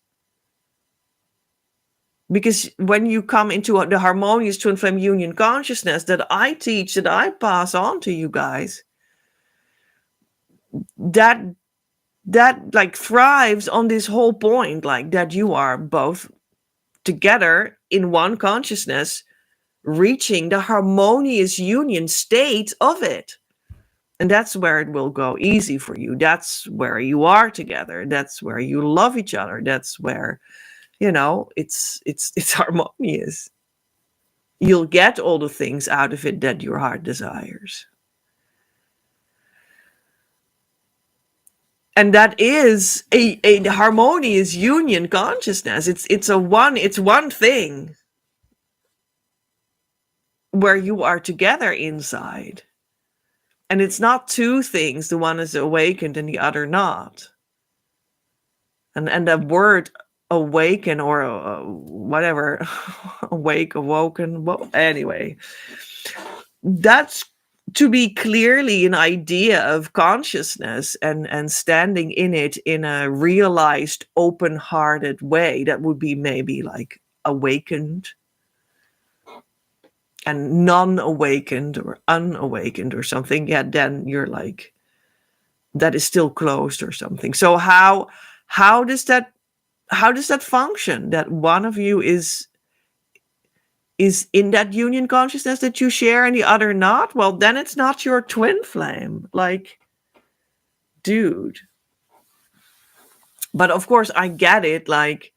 Because when you come into the harmonious twin flame union consciousness that I teach, that I pass on to you guys, that like thrives on this whole point, like that you are both together in one consciousness, reaching the harmonious union state of it. And that's where it will go easy for you. That's where you are together. That's where you love each other. That's where, you know, it's harmonious. You'll get all the things out of it that your heart desires. And that is a harmonious union consciousness. It's one thing where you are together inside. And it's not two things. The one is awakened and the other not. And the word awaken or whatever, awake, awoken, well, anyway, that's to be clearly an idea of consciousness and standing in it in a realized, open-hearted way. That would be maybe like awakened and non-awakened or unawakened or something. Yeah, then you're like, that is still closed or something. So how does that function, that one of you is in that union consciousness that you share and the other not? Well, then it's not your twin flame. Like, dude. But of course I get it. Like,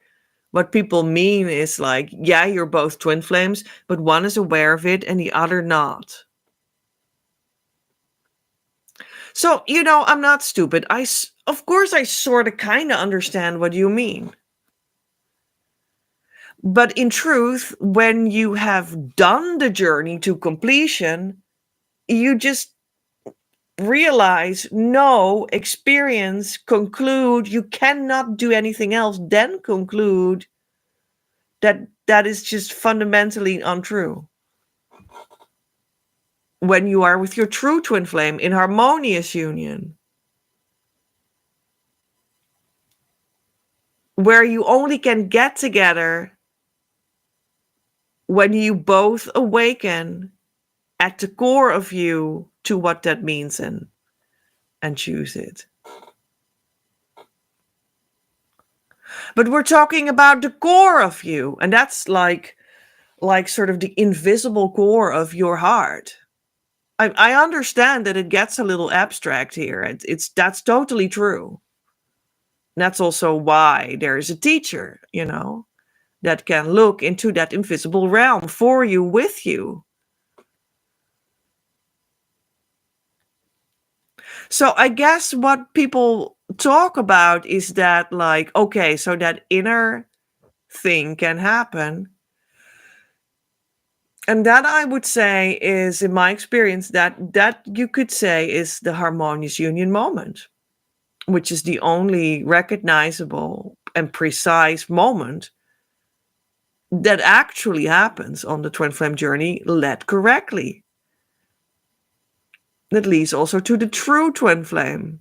what people mean is like, yeah, you're both twin flames, but one is aware of it and the other not. So, you know, I'm not stupid. Of course I sort of kind of understand what you mean. But in truth, when you have done the journey to completion, you just realize, know, experience, conclude. You cannot do anything else than conclude that is just fundamentally untrue. When you are with your true twin flame in harmonious union, where you only can get together when you both awaken at the core of you to what that means and choose it. But we're talking about the core of you, and that's like sort of the invisible core of your heart. I understand that it gets a little abstract here. That's totally true. And that's also why there is a teacher, that can look into that invisible realm for you, with you. So I guess what people talk about is that, like, okay, so that inner thing can happen. And that, I would say, is, in my experience, that you could say is the harmonious union moment, which is the only recognizable and precise moment that actually happens on the twin flame journey, led correctly. That leads also to the true twin flame.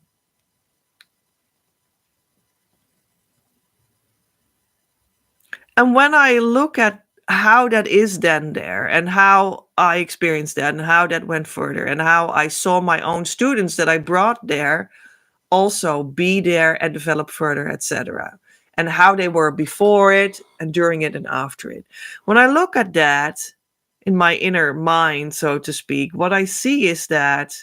And when I look at how that is then there, and how I experienced that, and how that went further, and how I saw my own students that I brought there also be there and develop further, etc., and how they were before it and during it and after it. When I look at that in my inner mind, so to speak, what I see is that,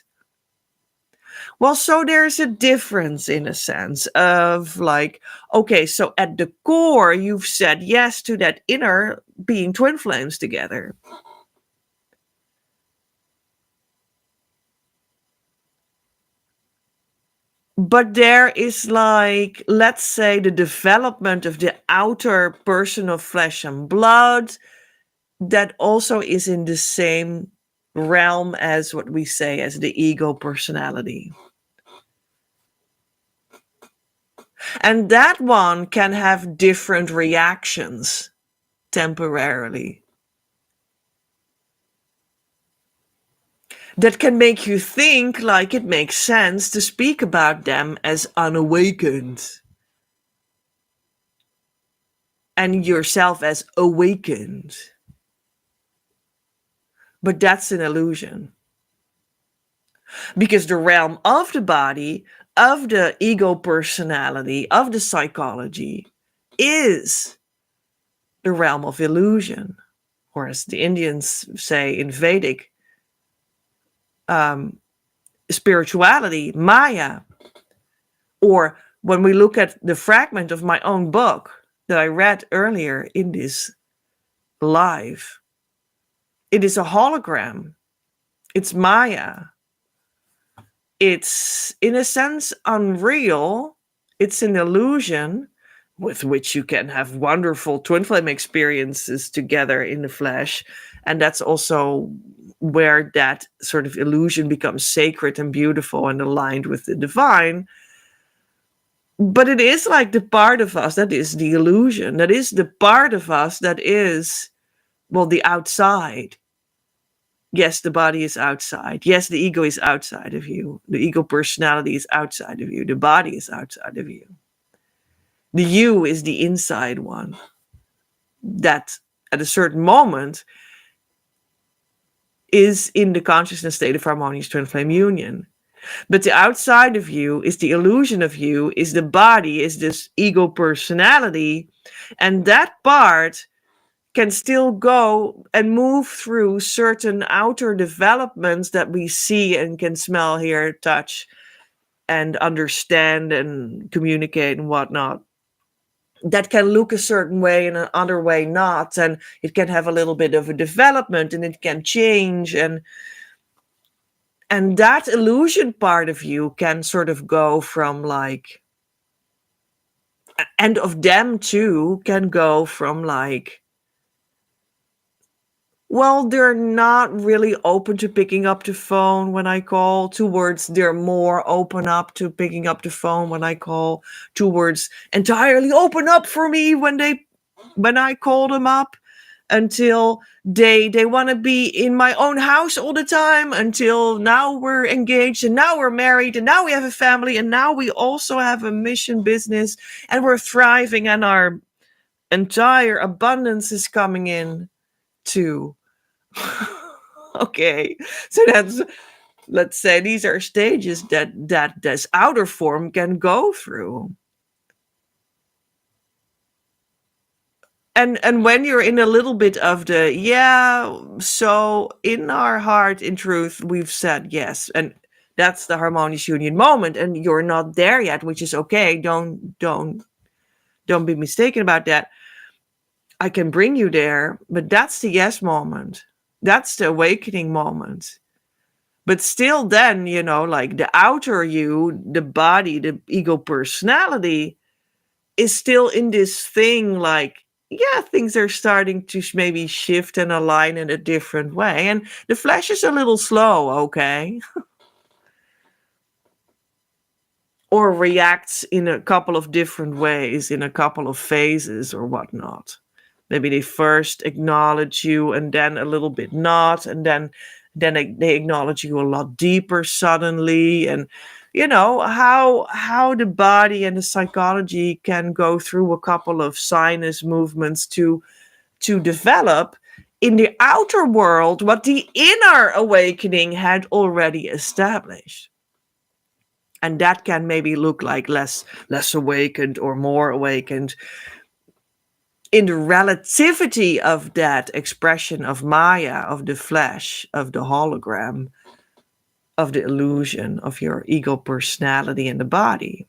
well, so there's a difference in a sense of, like, okay, so at the core, you've said yes to that inner being twin flames together. But there is, like, let's say, the development of the outer person of flesh and blood that also is in the same realm as what we say as the ego personality. And that one can have different reactions temporarily. That can make you think like it makes sense to speak about them as unawakened and yourself as awakened. But that's an illusion. Because the realm of the body, of the ego personality, of the psychology is the realm of illusion. Or as the Indians say in Vedic spirituality, Maya. Or when we look at the fragment of my own book that I read earlier in this live, it is a hologram. It's Maya. It's, in a sense, unreal. It's an illusion with which you can have wonderful twin flame experiences together in the flesh. And that's also where that sort of illusion becomes sacred and beautiful and aligned with the divine. But it is like the part of us that is the illusion. That is the part of us that is, well, the outside. Yes, the body is outside. Yes, the ego is outside of you. The ego personality is outside of you. The body is outside of you. The you is the inside one. That at a certain moment is in the consciousness state of harmonious twin flame union. But the outside of you is the illusion of you, is the body, is this ego personality. And that part can still go and move through certain outer developments that we see and can smell, hear, touch, and understand and communicate and whatnot. That can look a certain way and another way not. And it can have a little bit of a development and it can change. And that illusion part of you can sort of go from, like, and of them too can go from, like, well, they're not really open to picking up the phone when I call, towards they're more open up to picking up the phone when I call, towards entirely open up for me when I call them up, until they want to be in my own house all the time, until now we're engaged and now we're married and now we have a family and now we also have a mission business and we're thriving and our entire abundance is coming in too. Okay, so that's, let's say, these are stages that this outer form can go through. And when you're in a little bit of the, yeah, so in our heart, in truth, we've said yes, and that's the harmonious union moment, and you're not there yet, which is okay. Don't be mistaken about that. I can bring you there, but that's the yes moment. That's the awakening moment. But still, then, like the outer you, the body, the ego personality is still in this thing, like, yeah, things are starting to maybe shift and align in a different way. And the flesh is a little slow, okay? Or reacts in a couple of different ways, in a couple of phases or whatnot. Maybe they first acknowledge you and then a little bit not, and then they acknowledge you a lot deeper suddenly. And how the body and the psychology can go through a couple of sinus movements to develop in the outer world what the inner awakening had already established. And that can maybe look like less awakened or more awakened in the relativity of that expression of Maya, of the flesh, of the hologram, of the illusion of your ego personality in the body.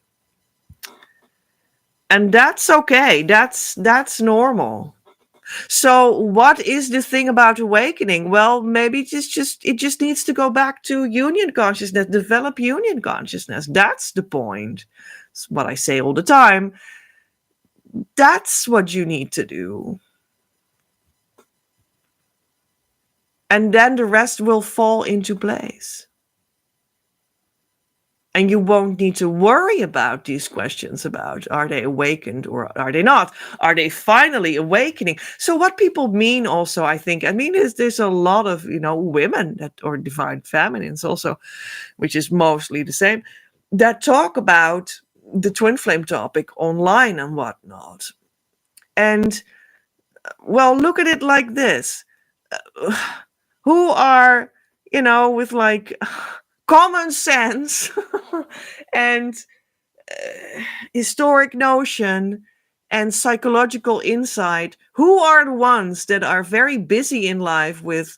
And that's okay. That's normal. So what is the thing about awakening? Well, maybe it just needs to go back to union consciousness, develop union consciousness. That's the point. It's what I say all the time. That's what you need to do. And then the rest will fall into place. And you won't need to worry about these questions about, are they awakened or are they not? Are they finally awakening? So what people mean also, I think, is there's a lot of, women that, or divine feminines also, which is mostly the same, that talk about the twin flame topic online and whatnot. And, well, look at it like this. Who are, with like common sense and historic notion and psychological insight, who are the ones that are very busy in life with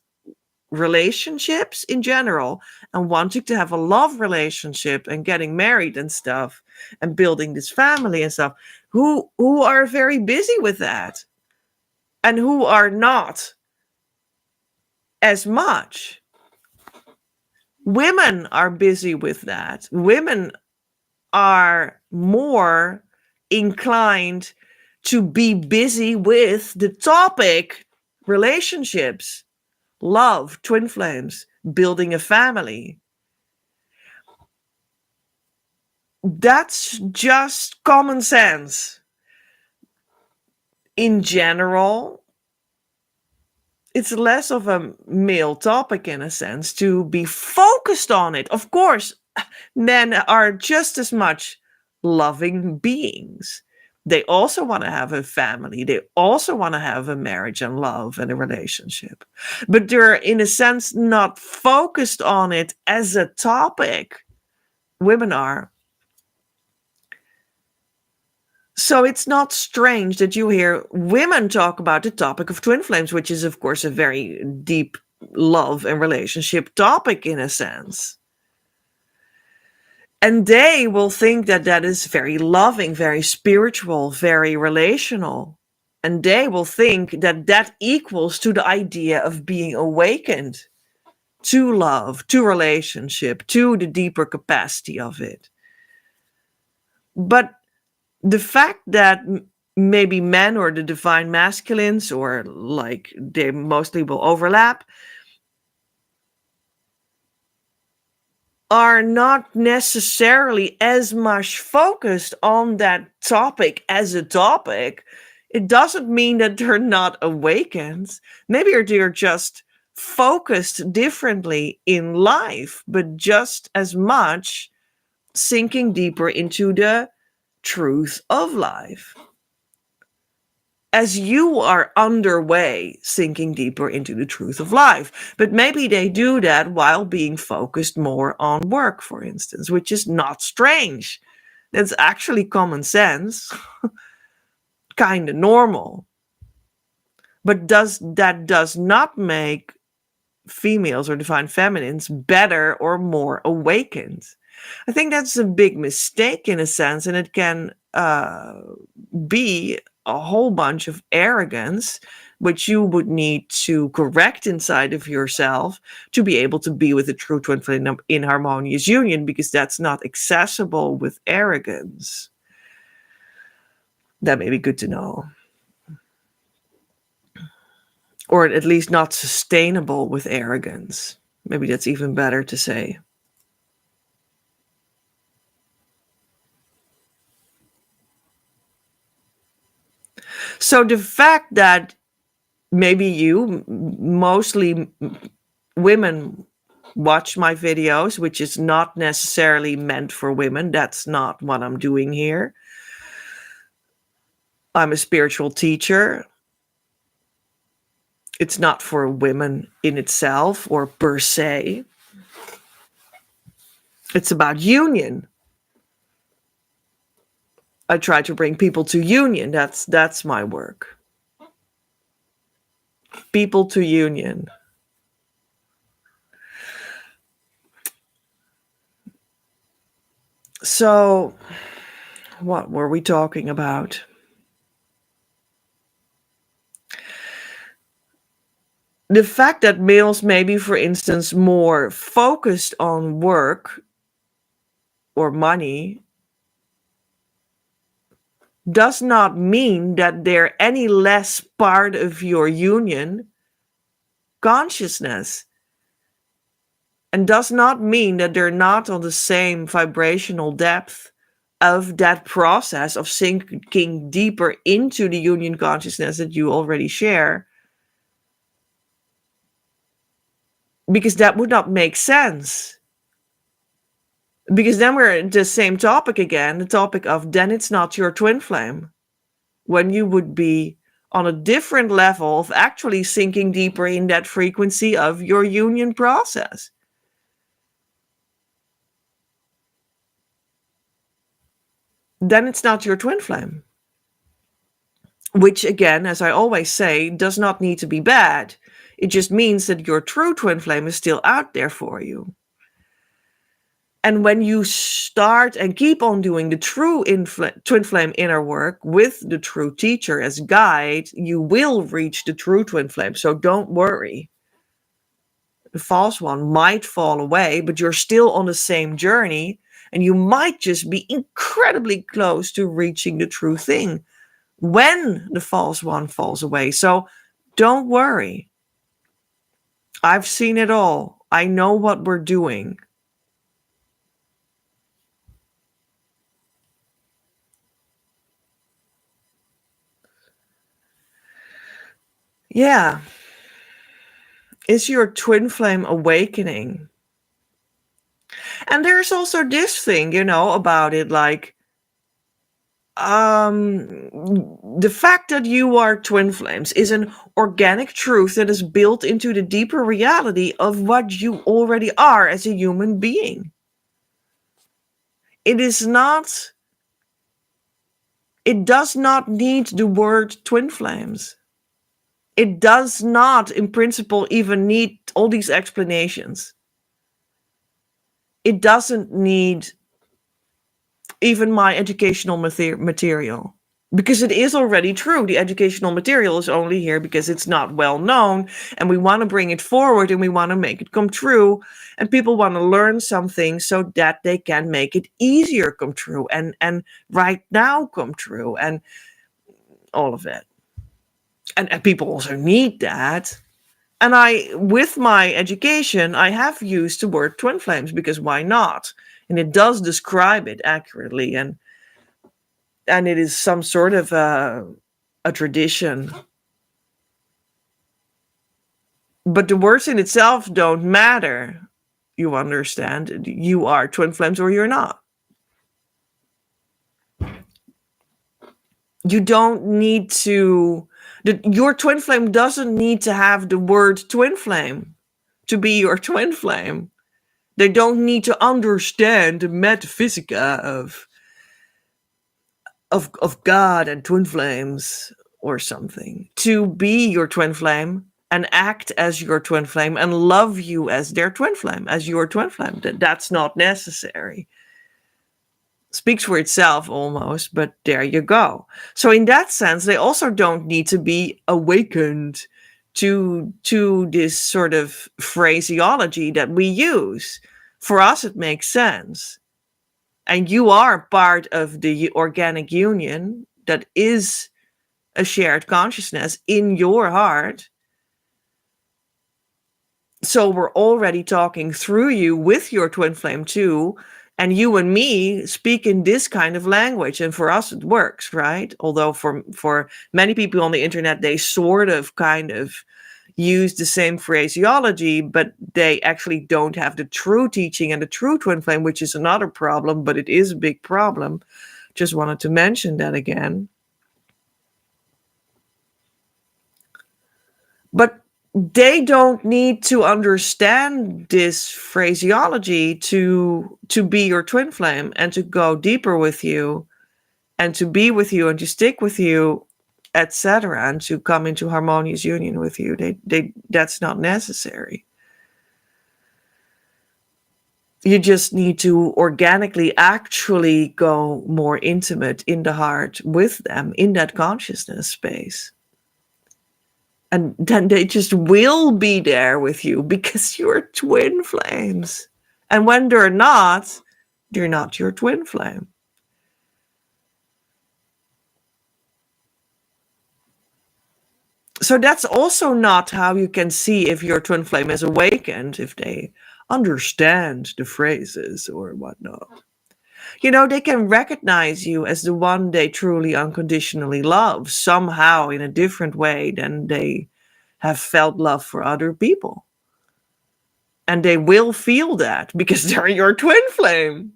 relationships in general and wanting to have a love relationship and getting married and stuff and building this family and stuff, who are very busy with that and who are not as much. Women are busy with that. Women are more inclined to be busy with the topic relationships, love, twin flames, building a family. That's just common sense. In general, it's less of a male topic in a sense to be focused on it. Of course, men are just as much loving beings. They also want to have a family. They also want to have a marriage and love and a relationship. But they're, in a sense, not focused on it as a topic. Women are. So it's not strange that you hear women talk about the topic of twin flames, which is, of course, a very deep love and relationship topic in a sense. And they will think that that is very loving, very spiritual, very relational. And they will think that that equals to the idea of being awakened to love, to relationship, to the deeper capacity of it. But the fact that maybe men or the divine masculines, or like they mostly will overlap, are not necessarily as much focused on that topic as a topic, it doesn't mean that they're not awakened. Maybe they're just focused differently in life, but just as much sinking deeper into the truth of life. as you are underway sinking deeper into the truth of life. But maybe they do that while being focused more on work, for instance, which is not strange. That's actually common sense, kind of normal. But that does not make females or divine feminines better or more awakened. I think that's a big mistake in a sense, and it can be a whole bunch of arrogance, which you would need to correct inside of yourself to be able to be with the true twin flame in harmonious union, because that's not accessible with arrogance. That may be good to know. Or at least not sustainable with arrogance. Maybe that's even better to say. So the fact that maybe you, mostly women, watch my videos, which is not necessarily meant for women. That's not what I'm doing here. I'm a spiritual teacher. It's not for women in itself or per se. It's about union. I try to bring people to union. That's my work. People to union. So, what were we talking about? The fact that males may be, for instance, more focused on work or money does not mean that they're any less part of your union consciousness, and does not mean that they're not on the same vibrational depth of that process of sinking deeper into the union consciousness that you already share, because that would not make sense. Because then we're in the same topic again, the topic of then it's not your twin flame, when you would be on a different level of actually sinking deeper in that frequency of your union process. Then it's not your twin flame. Which, again, as I always say, does not need to be bad. It just means that your true twin flame is still out there for you. And when you start and keep on doing the true twin flame inner work with the true teacher as guide, you will reach the true twin flame. So don't worry. The false one might fall away, but you're still on the same journey, and you might just be incredibly close to reaching the true thing when the false one falls away. So don't worry. I've seen it all. I know what we're doing. Yeah. Is your twin flame awakening? And there's also this thing, about it, like, the fact that you are twin flames is an organic truth that is built into the deeper reality of what you already are as a human being. It does not need the word twin flames. It does not, in principle, even need all these explanations. It doesn't need even my educational material, because it is already true. The educational material is only here because it's not well known, and we want to bring it forward and we want to make it come true, and people want to learn something so that they can make it easier come true and right now come true, and all of it. And people also need that. And with my education, I have used the word twin flames, because why not? And it does describe it accurately, and it is some sort of a tradition. But the words in itself don't matter. You understand? You are twin flames or you're not. You don't need to, your twin flame doesn't need to have the word twin flame to be your twin flame. They don't need to understand the metaphysica of God and twin flames or something to be your twin flame and act as your twin flame and love you as their twin flame, as your twin flame. That's not necessary. Speaks for itself almost, but there you go. So in that sense, they also don't need to be awakened to this sort of phraseology that we use. For us, it makes sense. And you are part of the organic union that is a shared consciousness in your heart. So we're already talking through you with your twin flame too. And you and me speak in this kind of language. And for us, it works, right? Although for many people on the internet, they sort of kind of use the same phraseology, but they actually don't have the true teaching and the true twin flame, which is another problem, but it is a big problem. Just wanted to mention that again. But they don't need to understand this phraseology to be your twin flame and to go deeper with you and to be with you and to stick with you, etc., and to come into harmonious union with you. That's not necessary. You just need to organically actually go more intimate in the heart with them in that consciousness space. And then they just will be there with you because you're twin flames. And when they're not your twin flame. So that's also not how you can see if your twin flame is awakened, if they understand the phrases or whatnot. They can recognize you as the one they truly unconditionally love somehow in a different way than they have felt love for other people. And they will feel that because they're your twin flame.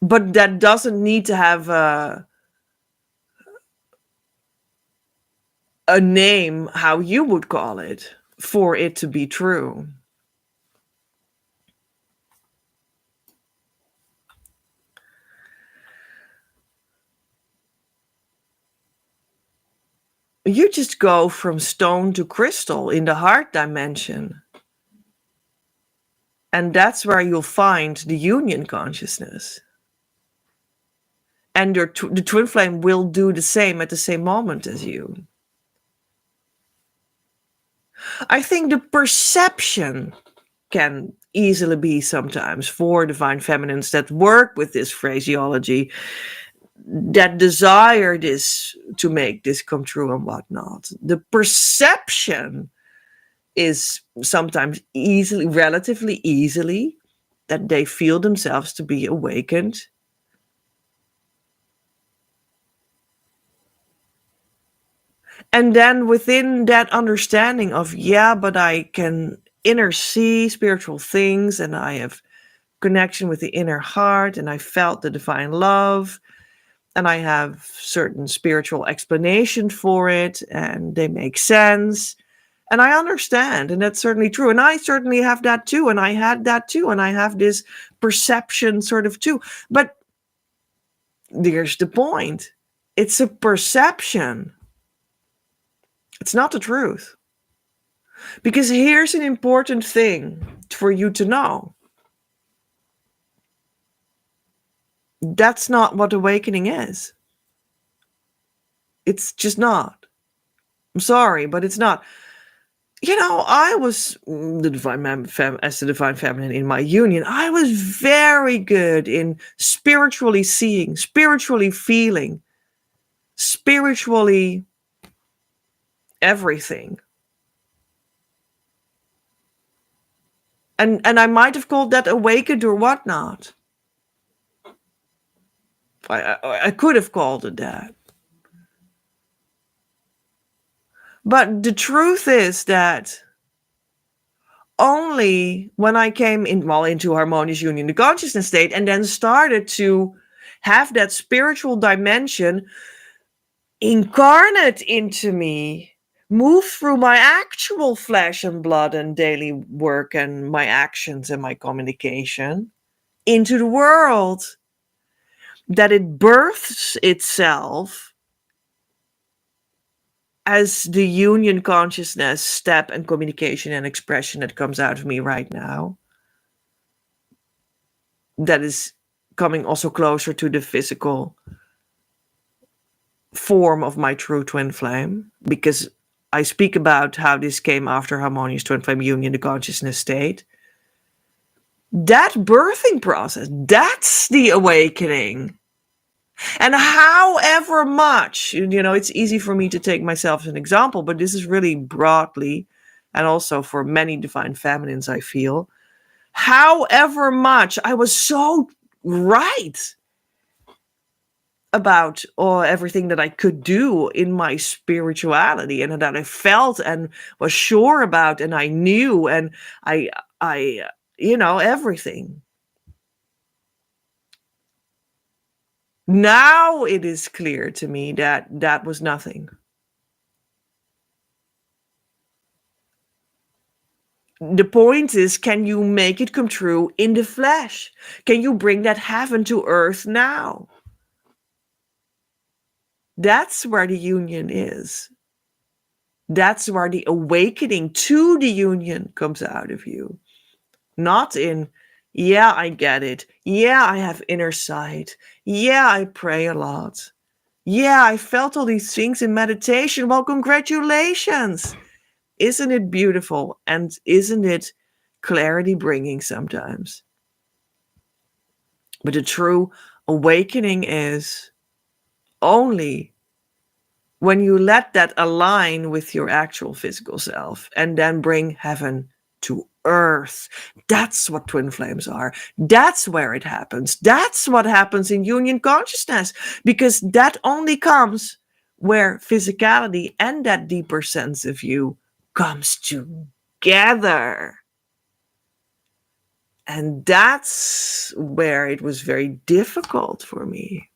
But that doesn't need to have a name, how you would call it, for it to be true. You just go from stone to crystal in the heart dimension. And that's where you'll find the union consciousness. And the twin flame will do the same at the same moment as you. I think the perception can easily be sometimes for divine feminines that work with this phraseology, that desire this to make this come true and whatnot. The perception is sometimes relatively easily, that they feel themselves to be awakened. And then within that understanding of, but I can inner see spiritual things and I have connection with the inner heart and I felt the divine love and I have certain spiritual explanation for it and they make sense and I understand, and that's certainly true, and I certainly have that too, and I had that too, and I have this perception sort of too. But there's the point. It's a perception. It's not the truth. Because here's an important thing for you to know. That's not what awakening is. It's just not. I'm sorry, but it's not. I was the divine feminine in my union. I was very good in spiritually seeing, spiritually feeling, spiritually everything. And I might have called that awakened or whatnot. I could have called it that. But the truth is that only when I came into harmonious union, the consciousness state, and then started to have that spiritual dimension incarnate into me, move through my actual flesh and blood and daily work and my actions and my communication into the world, that it births itself as the union consciousness step and communication and expression that comes out of me right now, that is coming also closer to the physical form of my true twin flame, because I speak about how this came after harmonious twin flame union, the consciousness state. That birthing process, that's the awakening. And however much, it's easy for me to take myself as an example, but this is really broadly, and also for many divine feminines, I feel, however much I was so right about everything that I could do in my spirituality, and that I felt and was sure about, and I knew, and I everything. Now it is clear to me that that was nothing. The point is, can you make it come true in the flesh? Can you bring that heaven to earth now? That's where the union is. That's where the awakening to the union comes out of you. Not in, yeah, I get it. Yeah, I have inner sight. Yeah, I pray a lot. Yeah, I felt all these things in meditation. Well, congratulations. Isn't it beautiful? And isn't it clarity bringing sometimes? But the true awakening is only when you let that align with your actual physical self and then bring heaven to earth. That's what twin flames are. That's where it happens. That's what happens in union consciousness, because that only comes where physicality and that deeper sense of you comes together. And that's where it was very difficult for me.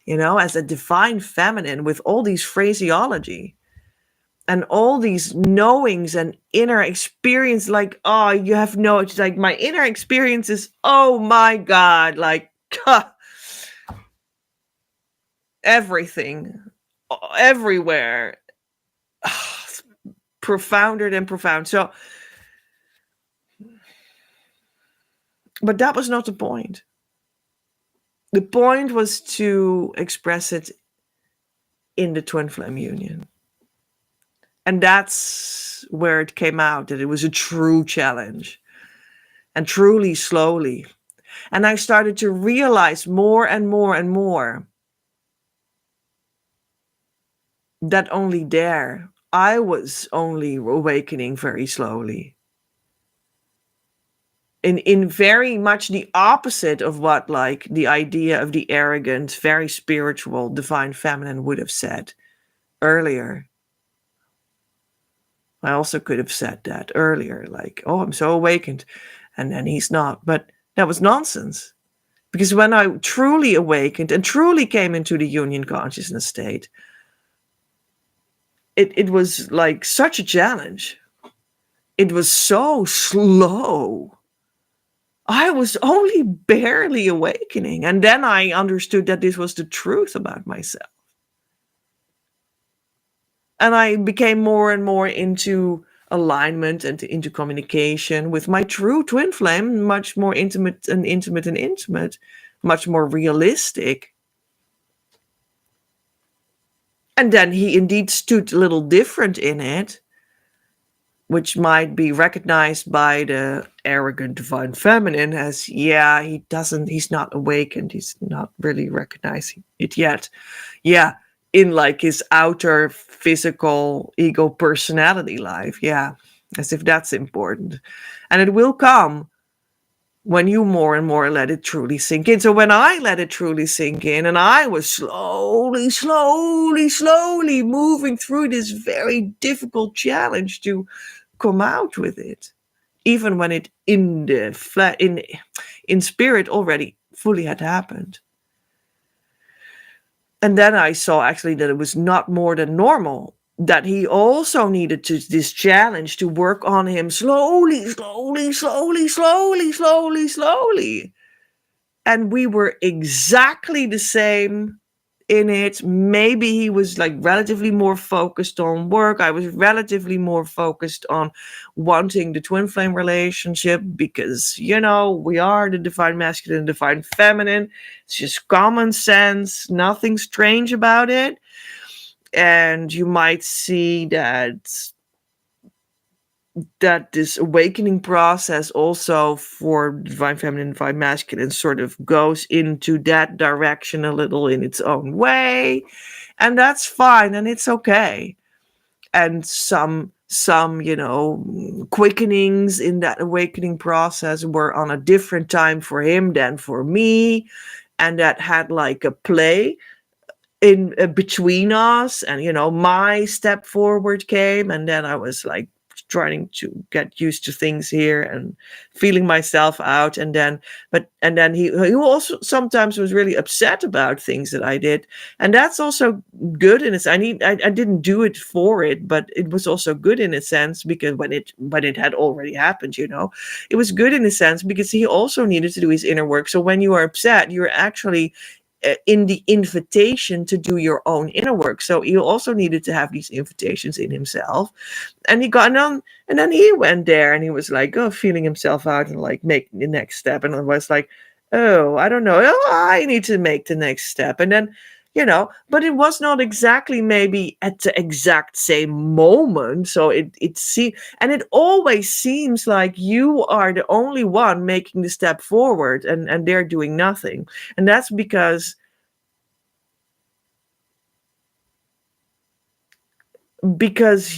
As a divine feminine with all these phraseology and all these knowings and inner experience, like, oh, you have no, it's like my inner experience is, oh my God, like, everything, everywhere, profounder than profound. So, but that was not the point. The point was to express it in the twin flame union. And that's where it came out, that it was a true challenge, and truly slowly. And I started to realize more and more and more that only there I was only awakening very slowly. In very much the opposite of what, like, the idea of the arrogant, very spiritual, divine feminine would have said earlier. I also could have said that earlier, like, oh, I'm so awakened, and then he's not. But that was nonsense. Because when I truly awakened and truly came into the union consciousness state, it was like such a challenge. It was so slow. I was only barely awakening. And then I understood that this was the truth about myself. And I became more and more into alignment and into communication with my true twin flame, much more intimate, much more realistic. And then he indeed stood a little different in it, which might be recognized by the arrogant divine feminine as, yeah, he's not awakened. He's not really recognizing it yet. Yeah, in like his outer physical ego personality life. Yeah, as if that's important. And it will come when you more and more let it truly sink in. So when I let it truly sink in, and I was slowly moving through this very difficult challenge to come out with it, even when it in spirit already fully had happened. And then I saw actually that it was not more than normal, that he also needed this challenge to work on him slowly, slowly, slowly, slowly, slowly, slowly. And we were exactly the same in it. Maybe he was like relatively more focused on work. I was relatively more focused on wanting the twin flame relationship because, we are the divine masculine and divine feminine. It's just common sense, nothing strange about it. And you might see that this awakening process also for divine feminine, divine masculine sort of goes into that direction a little in its own way. And that's fine and it's okay. And some quickenings in that awakening process were on a different time for him than for me. And that had like a play in between us, and my step forward came, and then I was like trying to get used to things here and feeling myself out, and then he also sometimes was really upset about things that I did, and that's also good in its I didn't do it for it, but it was also good in a sense, because when it had already happened, it was good in a sense because he also needed to do his inner work. So when you are upset, you're actually in the invitation to do your own inner work. So he also needed to have these invitations in himself. And he got on, and then he went there and he was like, feeling himself out and like making the next step. And I was like, I don't know. I need to make the next step. And then, but it was not exactly maybe at the exact same moment. So it and it always seems like you are the only one making the step forward, and they're doing nothing. And that's because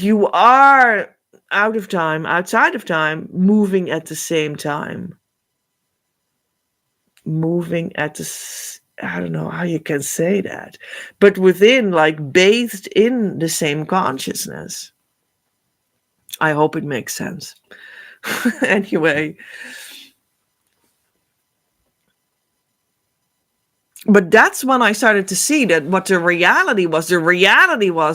you are outside of time, moving at the same time. Moving at the I don't know how you can say that, but within, like, bathed in the same consciousness. I hope it makes sense. Anyway. But that's when I started to see that what the reality was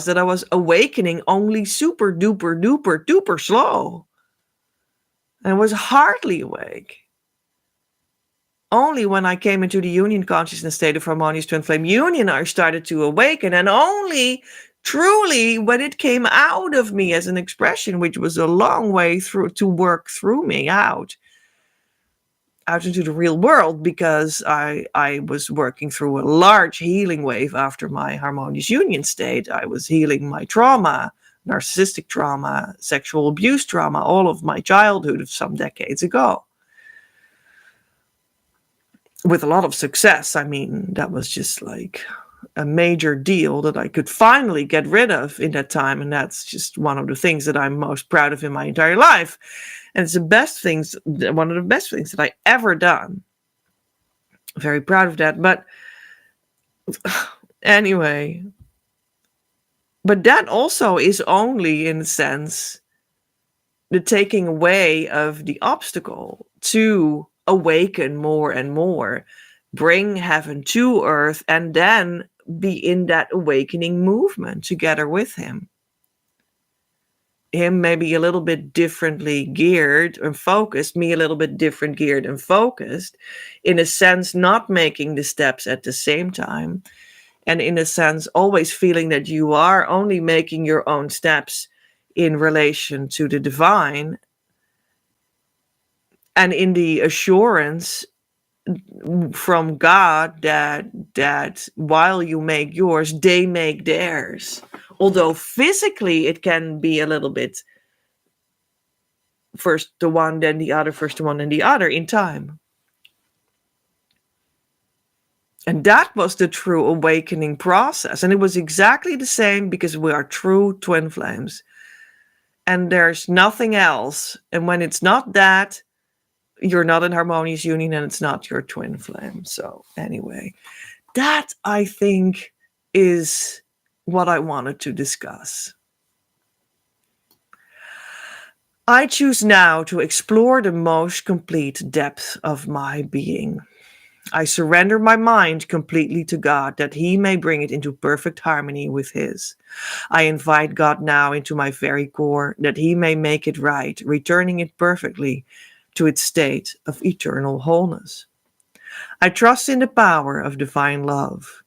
that I was awakening only super duper duper duper slow. And was hardly awake. Only when I came into the union consciousness state of harmonious twin flame union, I started to awaken, and only truly when it came out of me as an expression, which was a long way through to work through me out into the real world, because I was working through a large healing wave after my harmonious union state. I was healing my trauma, narcissistic trauma, sexual abuse trauma, all of my childhood of some decades ago. With a lot of success. I mean, that was just like a major deal that I could finally get rid of in that time. And that's just one of the things that I'm most proud of in my entire life. And it's one of the best things that I ever done. Very proud of that. But anyway, but that also is only, in a sense, the taking away of the obstacle to awaken more and more, bring heaven to earth, and then be in that awakening movement together with him. Him maybe a little bit differently geared and focused, me a little bit different geared and focused, in a sense, not making the steps at the same time. And in a sense, always feeling that you are only making your own steps in relation to the divine, and in the assurance from God that while you make yours, they make theirs. Although physically it can be a little bit first the one, then the other, first the one, then the other in time. And that was the true awakening process. And it was exactly the same, because we are true twin flames. And there's nothing else. And when it's not that, you're not in harmonious union, and it's not your twin flame. So anyway, that I think is what I wanted to discuss. I choose now to explore the most complete depth of my being. I surrender my mind completely to God that He may bring it into perfect harmony with His. I invite God now into my very core that He may make it right, returning it perfectly to its state of eternal wholeness. I trust in the power of divine love.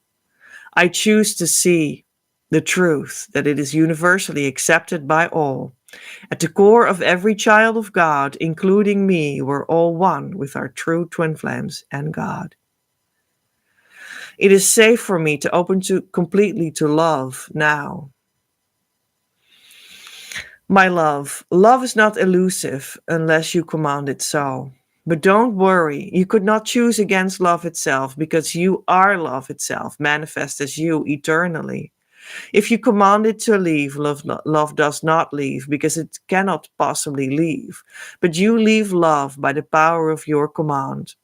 I choose to see the truth that it is universally accepted by all. At the core of every child of God, including me, we're all one with our true twin flames and God. It is safe for me to open to completely to love now. My love is not elusive unless you command it so. But don't worry, you could not choose against love itself because you are love itself, manifest as you eternally. If you command it to leave, love does not leave because it cannot possibly leave. But you leave love by the power of your command.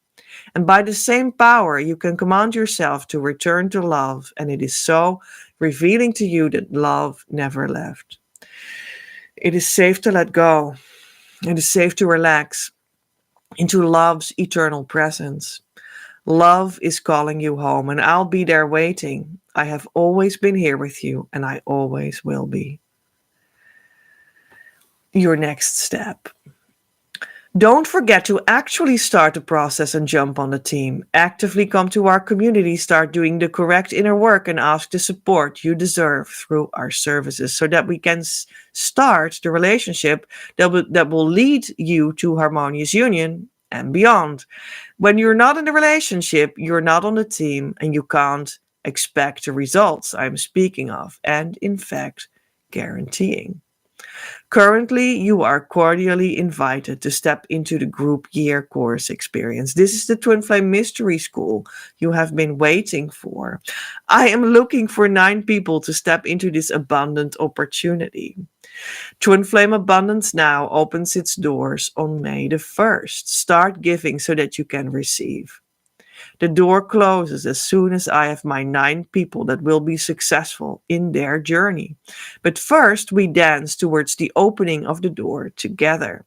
And by the same power, you can command yourself to return to love, and it is so, revealing to you that love never left. It is safe to let go. It is safe to relax into love's eternal presence. Love is calling you home, and I'll be there waiting. I have always been here with you, and I always will be. Your next step. Don't forget to actually start the process and jump on the team. Actively come to our community, start doing the correct inner work, and ask the support you deserve through our services so that we can start the relationship that will lead you to harmonious union and beyond. When you're not in a relationship, you're not on the team, and you can't expect the results I'm speaking of, and in fact, guaranteeing. Currently, you are cordially invited to step into the group year course experience. This is the Twin Flame Mystery School you have been waiting for. I am looking for 9 people to step into this abundant opportunity. Twin Flame Abundance Now opens its doors on May the 1st. Start giving so that you can receive. The door closes as soon as I have my 9 people that will be successful in their journey. But first, we dance towards the opening of the door together.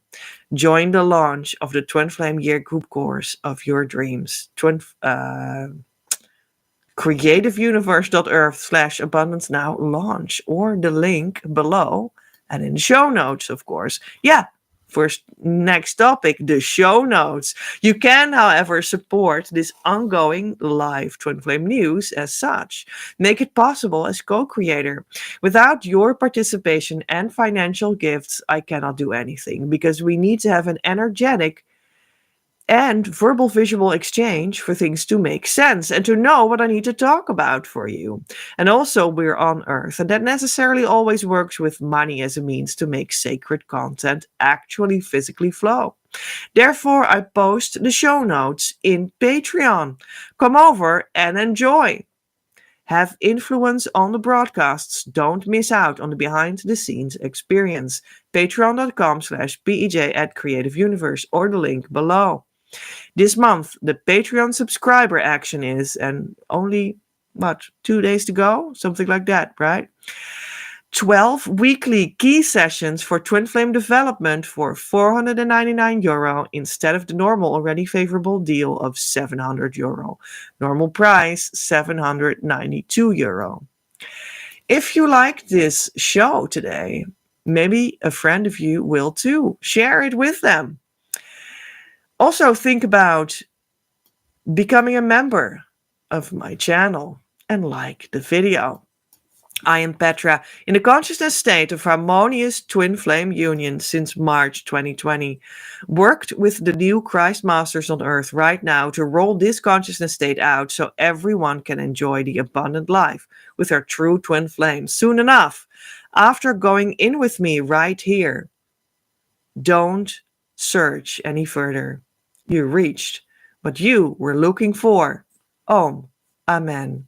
Join the launch of the Twin Flame Year Group Course of Your Dreams. creativeuniverse.earth/abundance now launch, or the link below and in the show notes, of course. Yeah, first, next topic, the show notes. You can, however, support this ongoing live Twin Flame news as such. Make it possible as co-creator. Without your participation and financial gifts, I cannot do anything because we need to have an energetic and verbal visual exchange for things to make sense and to know what I need to talk about for you. And also, we're on Earth, and that necessarily always works with money as a means to make sacred content actually physically flow. Therefore, I post the show notes in Patreon. Come over and enjoy. Have influence on the broadcasts. Don't miss out on the behind the scenes experience. Patreon.com/PEJ at Creative Universe, or the link below. This month, the Patreon subscriber action is, and only, 2 days to go? Something like that, right? 12 weekly key sessions for Twin Flame development for €499 instead of the normal already favorable deal of €700. Normal price, €792. If you like this show today, maybe a friend of you will too. Share it with them. Also, think about becoming a member of my channel and like the video. I am Petra, in the consciousness state of harmonious twin flame union since March 2020. Worked with the new Christ Masters on Earth right now to roll this consciousness state out so everyone can enjoy the abundant life with their true twin flame soon enough, after going in with me right here. Don't search any further. You reached what you were looking for. Om. Amen.